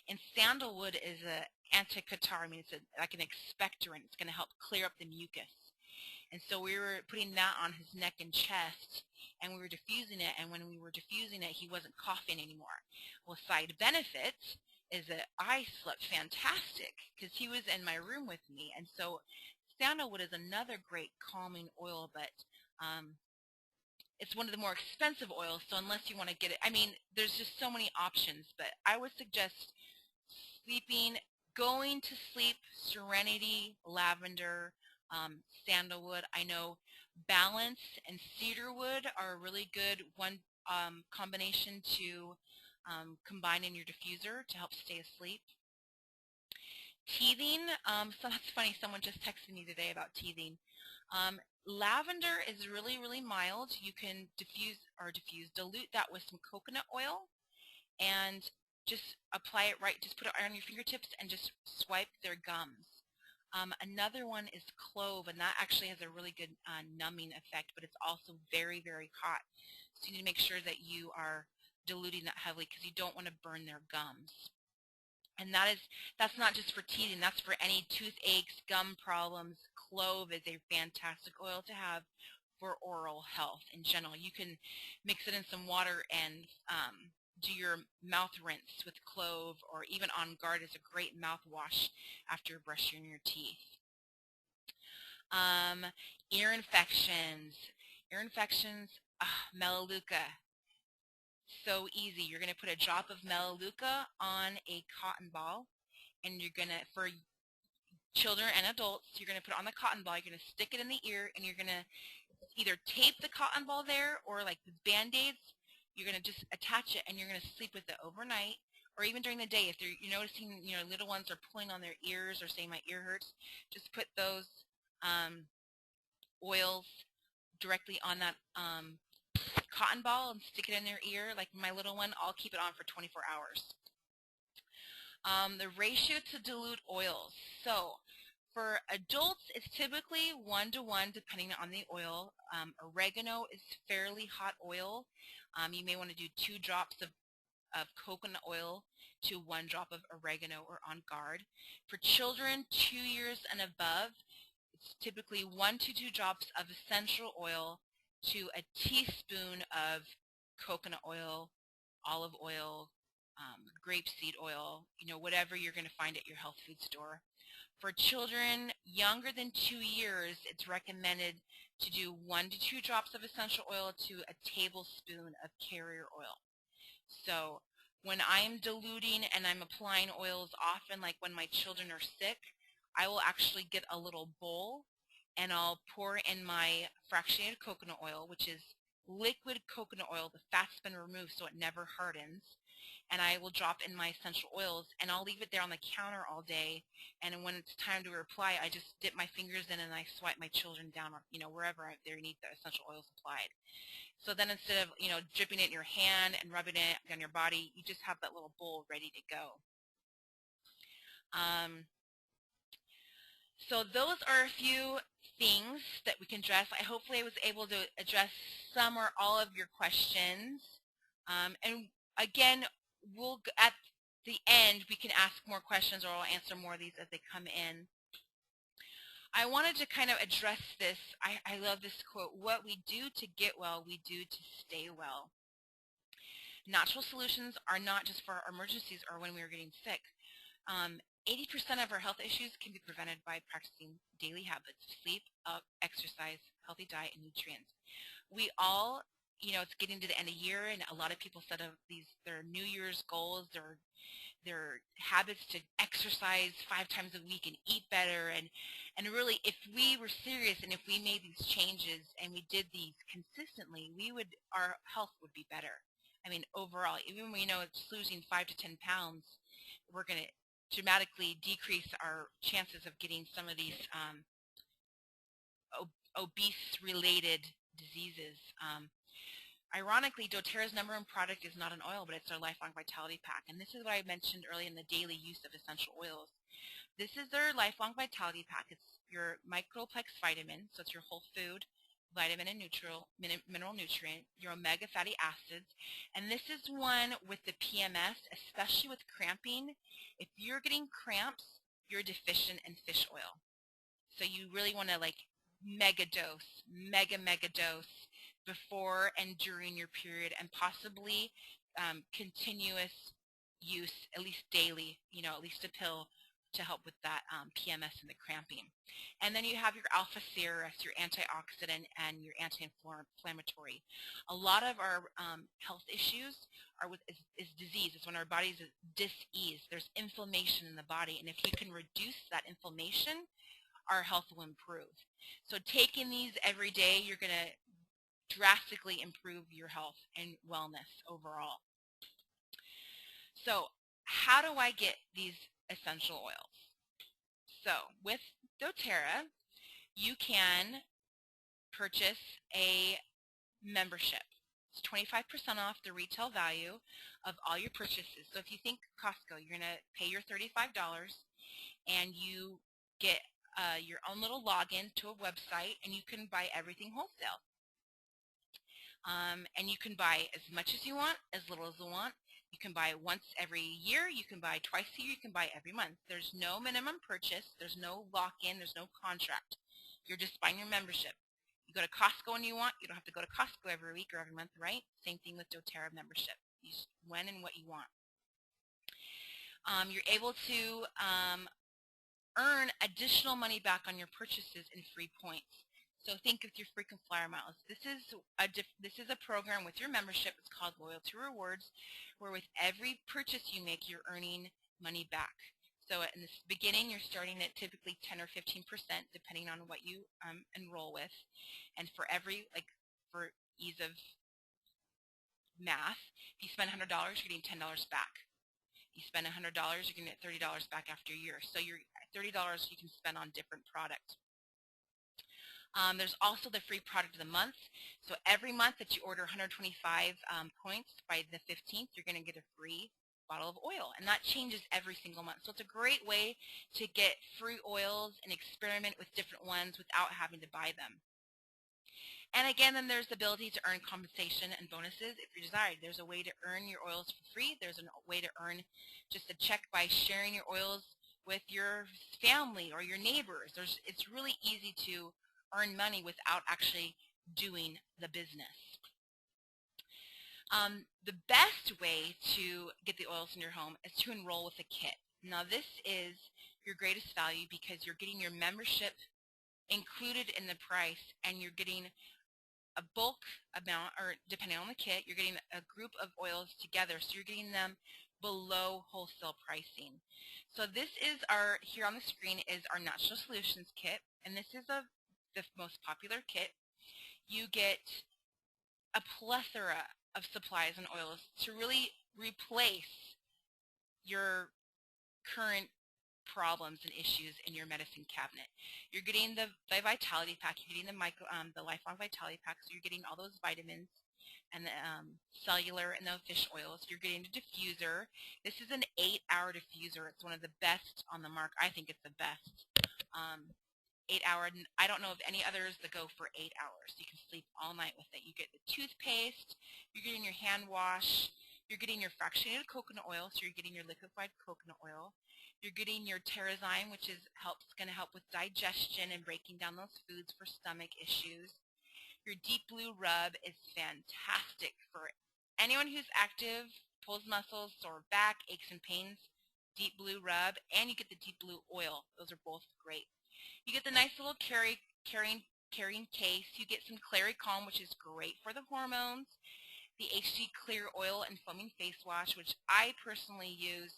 And sandalwood is a anti-catarrh. I mean, it's like an expectorant. It's going to help clear up the mucus. And so we were putting that on his neck and chest, and we were diffusing it, and when we were diffusing it, he wasn't coughing anymore. Well, side benefit is that I slept fantastic because he was in my room with me. And so sandalwood is another great calming oil, but it's one of the more expensive oils, so unless you want to get it, I mean, there's just so many options, but I would suggest sleeping, going to sleep, serenity, lavender, sandalwood. I know balance and cedarwood are a really good one combination to combine in your diffuser to help stay asleep. Teething, so that's funny, someone just texted me today about teething. Lavender is really, really mild. You can dilute that with some coconut oil and just apply it right, just put it on your fingertips and just swipe their gums. Another one is clove, and that actually has a really good numbing effect, but it's also very, very hot. So you need to make sure that you are diluting that heavily because you don't want to burn their gums. And that's not just for teething, that's for any toothaches, gum problems. Clove is a fantastic oil to have for oral health in general. You can mix it in some water and do your mouth rinse with clove, or even On Guard is a great mouthwash after brushing your teeth. Ear infections. Melaleuca. So easy. You're going to put a drop of Melaleuca on a cotton ball, and you're going to, for children and adults, you're going to put it on the cotton ball, you're going to stick it in the ear, and you're going to either tape the cotton ball there, or like the Band-Aids, you're going to just attach it and you're going to sleep with it overnight, or even during the day. If you're noticing, little ones are pulling on their ears or saying my ear hurts, just put those oils directly on that cotton ball and stick it in their ear. Like my little one, I'll keep it on for 24 hours. The ratio to dilute oils. So for adults, it's typically 1-to-1 depending on the oil. Oregano is fairly hot oil. You may want to do 2 drops of coconut oil to 1 drop of oregano or On Guard. For children 2 years and above, it's typically 1 to 2 drops of essential oil to a teaspoon of coconut oil, olive oil, grapeseed oil, whatever you're going to find at your health food store. For children younger than 2 years, it's recommended to do 1 to 2 drops of essential oil to a tablespoon of carrier oil. So when I'm diluting and I'm applying oils often, like when my children are sick, I will actually get a little bowl and I'll pour in my fractionated coconut oil, which is liquid coconut oil. The fat's been removed so it never hardens. And I will drop in my essential oils, and I'll leave it there on the counter all day. And when it's time to apply, I just dip my fingers in and I swipe my children down, wherever they need the essential oils applied. So then instead of, dripping it in your hand and rubbing it on your body, you just have that little bowl ready to go. So those are a few things that we can address. Hopefully I was able to address some or all of your questions. And again, at the end, we can ask more questions, or I'll answer more of these as they come in. I wanted to kind of address this. I love this quote: what we do to get well, we do to stay well. Natural solutions are not just for our emergencies or when we are getting sick. 80% of our health issues can be prevented by practicing daily habits: sleep, exercise, healthy diet, and nutrients. We all, it's getting to the end of the year, and a lot of people set up their New Year's goals, their habits to exercise 5 times a week and eat better. And really, if we were serious and if we made these changes and we did these consistently, our health would be better. I mean, overall, even when it's losing 5 to 10 pounds, we're going to dramatically decrease our chances of getting some of these obese-related diseases. Ironically, doTERRA's #1 product is not an oil, but it's their Lifelong Vitality Pack. And this is what I mentioned earlier in the daily use of essential oils. This is their Lifelong Vitality Pack. It's your Microplex vitamin, so it's your whole food vitamin and mineral nutrient, your omega fatty acids, and this is one with the PMS, especially with cramping. If you're getting cramps, you're deficient in fish oil. So you really want to like mega dose before and during your period, and possibly continuous use, at least daily, at least a pill to help with that PMS and the cramping. And then you have your alpha serous, your antioxidant, and your anti-inflammatory. A lot of our health issues is disease. It's when our body's dis-ease. There's inflammation in the body, and if you can reduce that inflammation, our health will improve. So taking these every day, you're going to drastically improve your health and wellness overall. So how do I get these essential oils? So with doTERRA, you can purchase a membership. It's 25% off the retail value of all your purchases. So if you think Costco, you're going to pay your $35 and you get your own little login to a website, and you can buy everything wholesale. And you can buy as much as you want, as little as you want. You can buy once every year. You can buy twice a year. You can buy every month. There's no minimum purchase. There's no lock-in. There's no contract. You're just buying your membership. You go to Costco when you want. You don't have to go to Costco every week or every month, right? Same thing with doTERRA membership. You just when and what you want. You're able to earn additional money back on your purchases in free points. So think of your frequent flyer miles. This is a program with your membership. It's called Loyalty Rewards, where with every purchase you make, you're earning money back. So in the beginning, you're starting at typically 10 or 15%, depending on what you enroll with. And for for ease of math, if you spend $100, you're getting $10 back. You spend $100, you're going to get $30 back after a year. So your $30 you can spend on different products. There's also the free product of the month. So every month that you order 125 points by the 15th, you're going to get a free bottle of oil. And that changes every single month. So it's a great way to get free oils and experiment with different ones without having to buy them. And again, then there's the ability to earn compensation and bonuses if you desire. There's a way to earn your oils for free. There's a way to earn just a check by sharing your oils with your family or your neighbors. It's really easy to earn money without actually doing the business. The best way to get the oils in your home is to enroll with a kit. Now this is your greatest value because you're getting your membership included in the price, and you're getting a bulk amount, or depending on the kit, you're getting a group of oils together, so you're getting them below wholesale pricing. So this is here on the screen is our Natural Solutions kit, and this is the most popular kit. You get a plethora of supplies and oils to really replace your current problems and issues in your medicine cabinet. You're getting the Vitality Pack, you're getting the Lifelong Vitality Pack, so you're getting all those vitamins and the cellular and the fish oils. You're getting a diffuser. This is an 8-hour diffuser. It's one of the best on the market. I think it's the best. 8-hour, I don't know of any others that go for 8 hours. You can sleep all night with it. You get the toothpaste, you're getting your hand wash, you're getting your fractionated coconut oil, so you're getting your liquefied coconut oil. You're getting your Terrazyme, which is going to help with digestion and breaking down those foods for stomach issues. Your Deep Blue Rub is fantastic for anyone who's active, pulls muscles, sore back, aches and pains. Deep Blue Rub, and you get the Deep Blue Oil. Those are both great. You get the nice little carrying case. You get some Clari-Calm, which is great for the hormones. The HD Clear Oil and Foaming Face Wash, which I personally use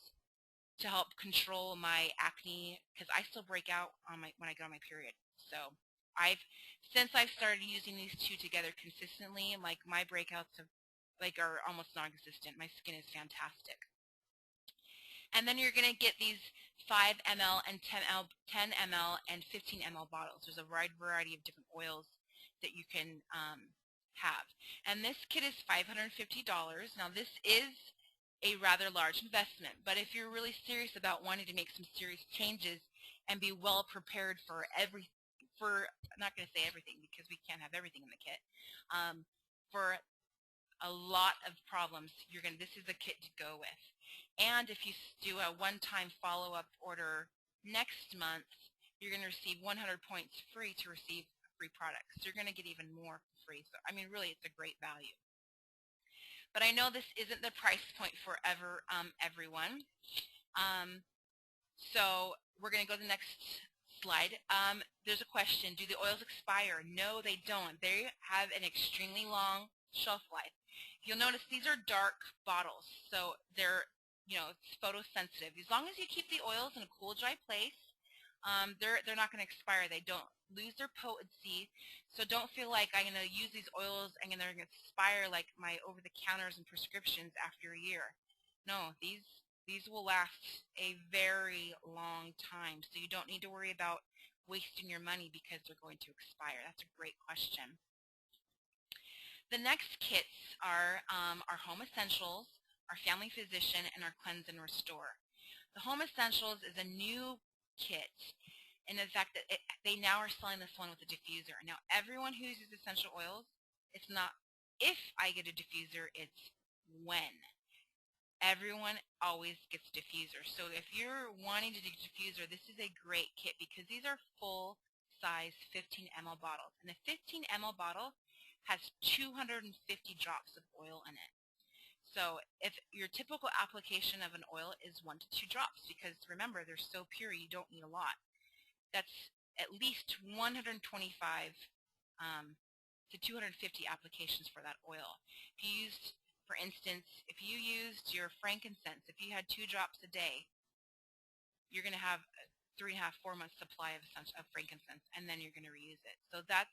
to help control my acne, because I still break out when I get on my period. So since I've started using these two together consistently, my breakouts are almost non-existent. My skin is fantastic. And then you're going to get these 5 ml and 10 ml and 15 ml bottles. There's a wide variety of different oils that you can have. And this kit is $550. Now this is a rather large investment, but if you're really serious about wanting to make some serious changes and be well prepared for I'm not going to say everything because we can't have everything in the kit, for a lot of problems, this is the kit to go with. And if you do a one-time follow-up order next month, you're going to receive 100 points free to receive a free product. So you're going to get even more for free. So, I mean, really, it's a great value. But I know this isn't the price point for everyone. So we're going to go to the next slide. There's a question. Do the oils expire? No, they don't. They have an extremely long shelf life. You'll notice these are dark bottles, so they're, it's photosensitive. As long as you keep the oils in a cool, dry place, they're not going to expire. They don't lose their potency, so don't feel like I'm going to use these oils and they're going to expire like my over-the-counters and prescriptions after a year. No, these will last a very long time, so you don't need to worry about wasting your money because they're going to expire. That's a great question. The next kits are our Home Essentials, our Family Physician, and our Cleanse and Restore. The Home Essentials is a new kit in the fact that they now are selling this one with a diffuser. Now, everyone who uses essential oils, it's not if I get a diffuser, it's when. Everyone always gets a diffuser. So if you're wanting to do a diffuser, this is a great kit because these are full-size 15 ml bottles. And the 15 ml bottle has 250 drops of oil in it. So if your typical application of an oil is 1 to 2 drops, because remember, they're so pure you don't need a lot. That's at least 125 to 250 applications for that oil. If you used, for instance, if you used your frankincense, if you had 2 drops a day, you're going to have 3.5, 4 months supply of frankincense, and then you're going to reuse it. So that's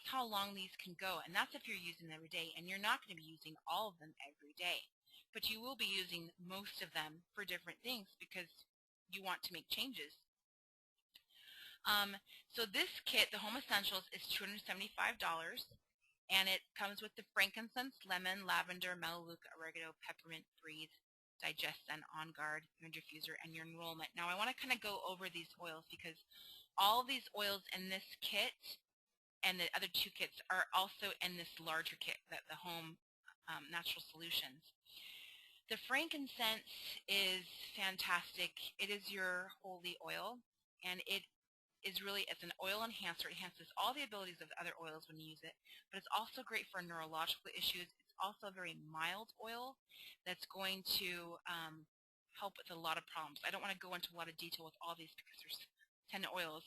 how long these can go, and that's if you're using them every day, and you're not going to be using all of them every day, but you will be using most of them for different things because you want to make changes. So this kit, the Home Essentials, is $275, and it comes with the frankincense, lemon, lavender, melaleuca, oregano, peppermint, breathe, digest, and On Guard, your diffuser, and your enrollment. Now I want to kind of go over these oils because all these oils in this kit and the other 2 kits are also in this larger kit, the Home Natural Solutions. The frankincense is fantastic. It is your holy oil, and it's an oil enhancer. It enhances all the abilities of the other oils when you use it, but it's also great for neurological issues. It's also a very mild oil that's going to help with a lot of problems. I don't want to go into a lot of detail with all these because there's 10 oils,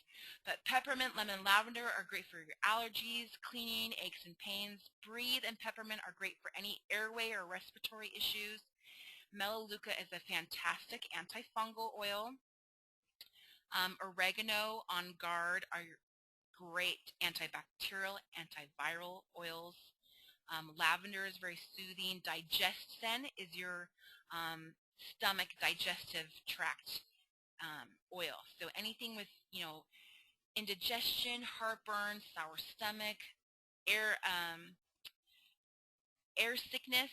but peppermint, lemon, lavender are great for your allergies, cleaning, aches and pains. Breathe and peppermint are great for any airway or respiratory issues. Melaleuca is a fantastic antifungal oil. Oregano, On Guard are great antibacterial, antiviral oils. Lavender is very soothing. DigestZen is your stomach digestive tract oil. So anything with, indigestion, heartburn, sour stomach, air sickness,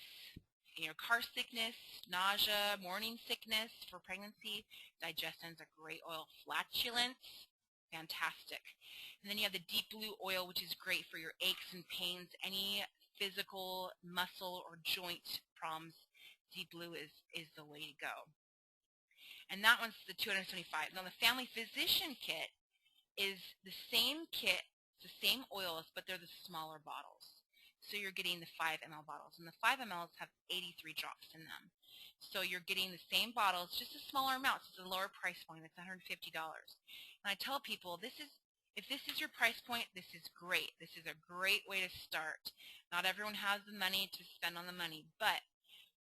car sickness, nausea, morning sickness for pregnancy, DigestZen is a great oil. Flatulence, fantastic. And then you have the Deep Blue oil, which is great for your aches and pains, any physical muscle or joint problems. Deep Blue is the way to go. And that one's the $275. Now the Family Physician kit is the same kit, it's the same oils, but they're the smaller bottles. So you're getting the 5 ml bottles, and the 5 mls have 83 drops in them. So you're getting the same bottles, just a smaller amount. So it's a lower price point. It's $150. And I tell people, if this is your price point, this is great. This is a great way to start. Not everyone has the money to spend on the money, but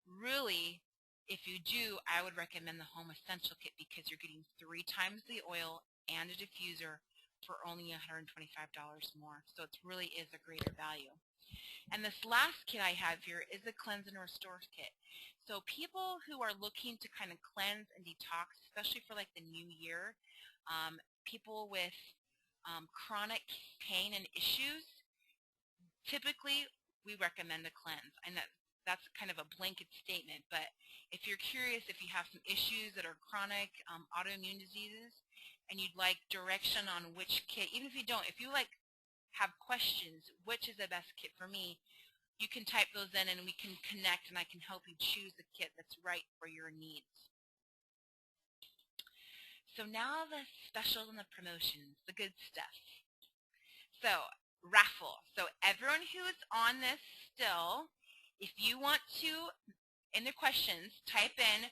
really, if you do, I would recommend the Home Essential Kit because you're getting 3 times the oil and a diffuser for only $125 more. So it really is a greater value. And this last kit I have here is the Cleanse and Restore kit. So people who are looking to kind of cleanse and detox, especially for like the new year, people with chronic pain and issues, typically we recommend a cleanse. And that's kind of a blanket statement, but if you're curious, if you have some issues that are chronic autoimmune diseases and you'd like direction on which kit, even if you don't, if you like have questions, which is the best kit for me, you can type those in and we can connect and I can help you choose the kit that's right for your needs. So now the specials and the promotions, the good stuff. So raffle. So everyone who is on this still, if you want to, in the questions, type in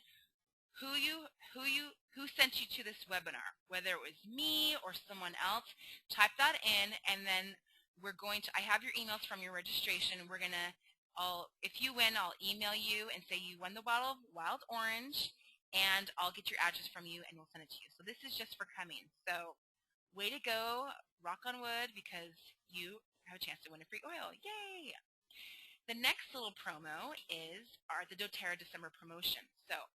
who sent you to this webinar, whether it was me or someone else. Type that in, and then we're going to, I have your emails from your registration. We're going to, if you win, I'll email you and say you won the bottle of Wild Orange, and I'll get your address from you and we'll send it to you. So this is just for coming. So way to go, rock on wood, because you have a chance to win a free oil. Yay! The next little promo are the doTERRA December promotion. So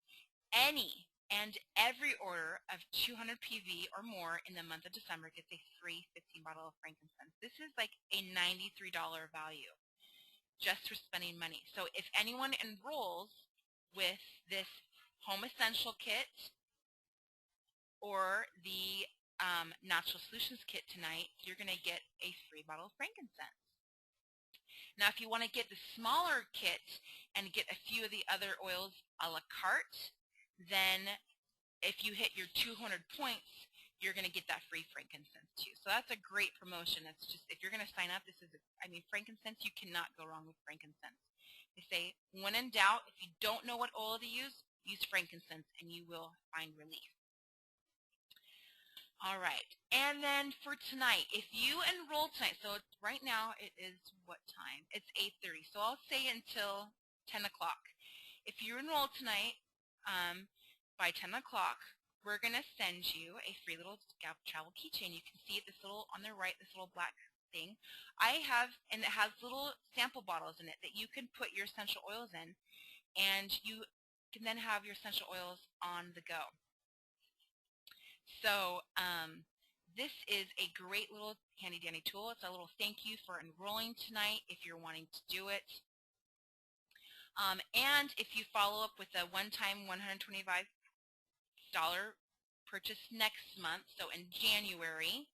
any and every order of 200 PV or more in the month of December gets a free 15 bottle of frankincense. This is like a $93 value just for spending money. So if anyone enrolls with this Home Essential Kit or the Natural Solutions Kit tonight, you're going to get a free bottle of frankincense. Now, if you want to get the smaller kit and get a few of the other oils a la carte, then if you hit your 200 points, you're going to get that free frankincense too. So that's a great promotion. That's just, if you're going to sign up, frankincense, you cannot go wrong with frankincense. They say, when in doubt, if you don't know what oil to use frankincense and you will find relief. All right, and then for tonight, if you enroll tonight, so right now it is what time? It's 8:30, so I'll say until 10 o'clock. If you enroll tonight by 10 o'clock, we're going to send you a free little travel keychain. You can see it, this little on the right, this little black thing. I have, and it has little sample bottles in it that you can put your essential oils in, and you can then have your essential oils on the go. So this is a great little handy-dandy tool. It's a little thank you for enrolling tonight if you're wanting to do it. And if you follow up with a one-time $125 purchase next month, so in January,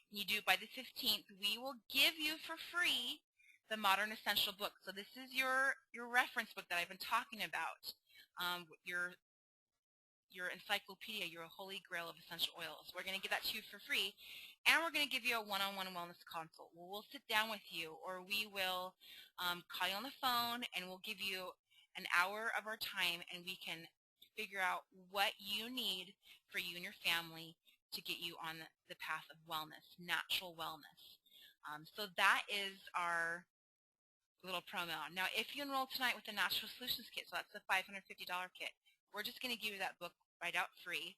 you do it by the 15th, we will give you for free the Modern Essential book. So this is your reference book that I've been talking about, your encyclopedia, your holy grail of essential oils. We're going to give that to you for free, and we're going to give you a one-on-one wellness consult. We'll sit down with you, or we will call you on the phone, and we'll give you an hour of our time, and we can figure out what you need for you and your family to get you on the path of wellness, natural wellness. So that is our little promo. Now, if you enroll tonight with the Natural Solutions Kit, so that's the $550 kit, we're just going to give you that book right out free.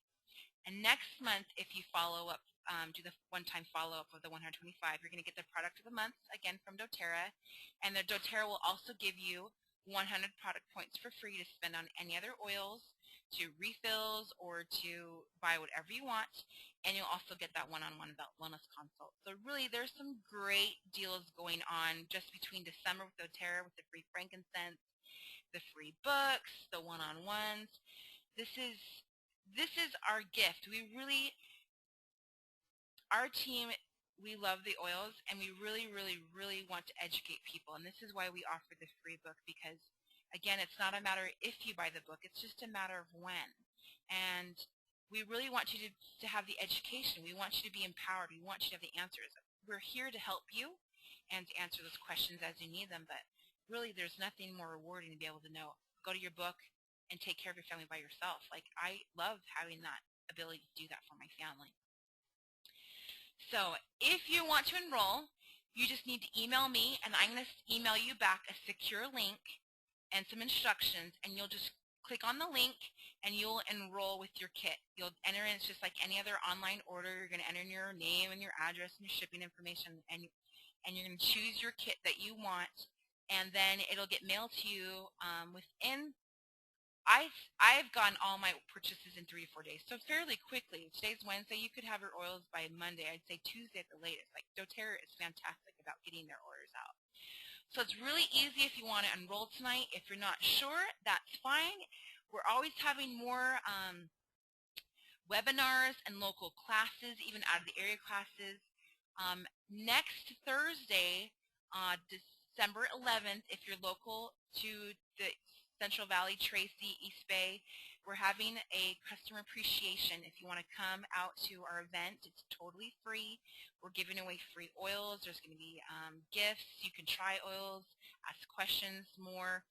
And next month, if you follow up, do the one-time follow-up of the 125, you're going to get the product of the month, again, from doTERRA. And the doTERRA will also give you 100 product points for free to spend on any other oils, to refills, or to buy whatever you want. And you'll also get that one-on-one wellness consult. So really, there's some great deals going on just between December with doTERRA, with the free frankincense, the free books, the one-on-ones. This is our gift. We really, our team, we love the oils, and we really, really, really want to educate people. And this is why we offer the free book, because, again, it's not a matter if you buy the book. It's just a matter of when. And we really want you to have the education. We want you to be empowered. We want you to have the answers. We're here to help you and to answer those questions as you need them, but really there's nothing more rewarding to be able to know, go to your book and take care of your family by yourself. Like, I love having that ability to do that for my family. So if you want to enroll, you just need to email me, and I'm going to email you back a secure link and some instructions, and you'll just click on the link and you'll enroll with your kit. You'll enter in, it's just like any other online order. You're going to enter in your name and your address and your shipping information, and you're going to choose your kit that you want, and then it'll get mailed to you within I've gotten all my purchases in 3 to 4 days, so fairly quickly. Today's Wednesday. You could have your oils by Monday. I'd say Tuesday at the latest. Like doTERRA is fantastic about getting their orders out. So it's really easy if you want to enroll tonight. If you're not sure, that's fine. We're always having more webinars and local classes, even out of the area classes. Next Thursday, December 11th, if you're local to the Central Valley, Tracy, East Bay, we're having a customer appreciation. If you want to come out to our event, it's totally free. We're giving away free oils. There's going to be gifts. You can try oils, ask questions, more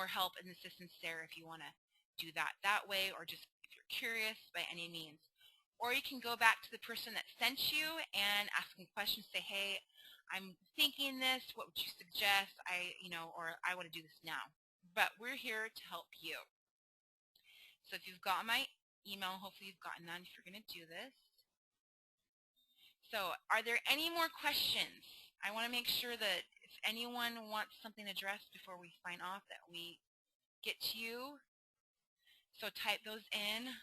help and assistance there if you want to do that way, or just if you're curious by any means. Or you can go back to the person that sent you and ask them questions. Say, hey, I'm thinking this. What would you suggest? Or I want to do this now. But we're here to help you. So if you've got my email, hopefully you've gotten that if you're going to do this. So are there any more questions? I want to make sure that if anyone wants something addressed before we sign off, that we get to you. So type those in.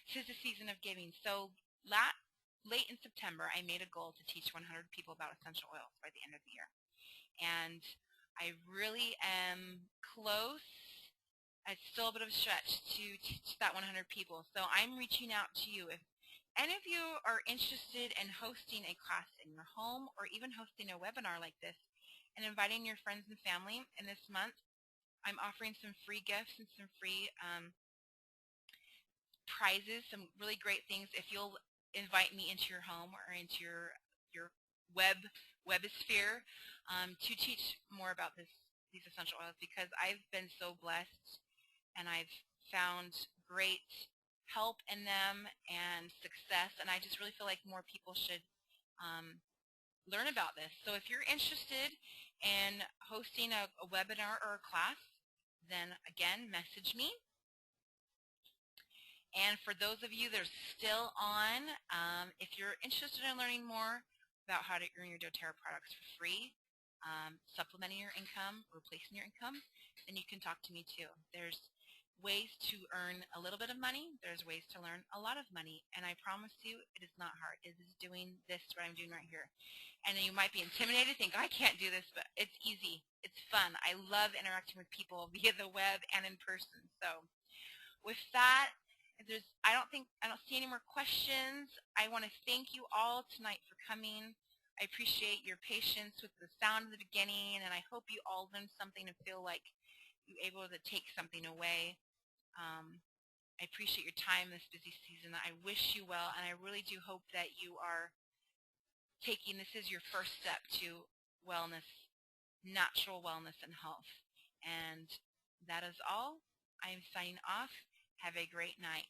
Tis the season of giving. So late in September, I made a goal to teach 100 people about essential oils by the end of the year. And I really am close. It's still a bit of a stretch to teach that 100 people. So I'm reaching out to you. If any of you are interested in hosting a class in your home or even hosting a webinar like this and inviting your friends and family in this month, I'm offering some free gifts and some free prizes, some really great things if you'll invite me into your home or into your webosphere to teach more about these essential oils, because I've been so blessed and I've found great help in them and success, and I just really feel like more people should learn about this. So if you're interested in hosting a webinar or a class, then again, message me. And for those of you that are still on, if you're interested in learning more about how to earn your doTERRA products for free, supplementing your income, replacing your income, then you can talk to me too. There's ways to earn a little bit of money. There's ways to learn a lot of money. And I promise you, it is not hard. It is doing this, what I'm doing right here. And you might be intimidated, think, I can't do this, but it's easy. It's fun. I love interacting with people via the web and in person. So with that, I don't see any more questions. I want to thank you all tonight for coming. I appreciate your patience with the sound in the beginning, and I hope you all learned something and feel like you're able to take something away. I appreciate your time this busy season. I wish you well, and I really do hope that you are taking this as your first step to wellness, natural wellness and health. And that is all. I'm signing off. Have a great night.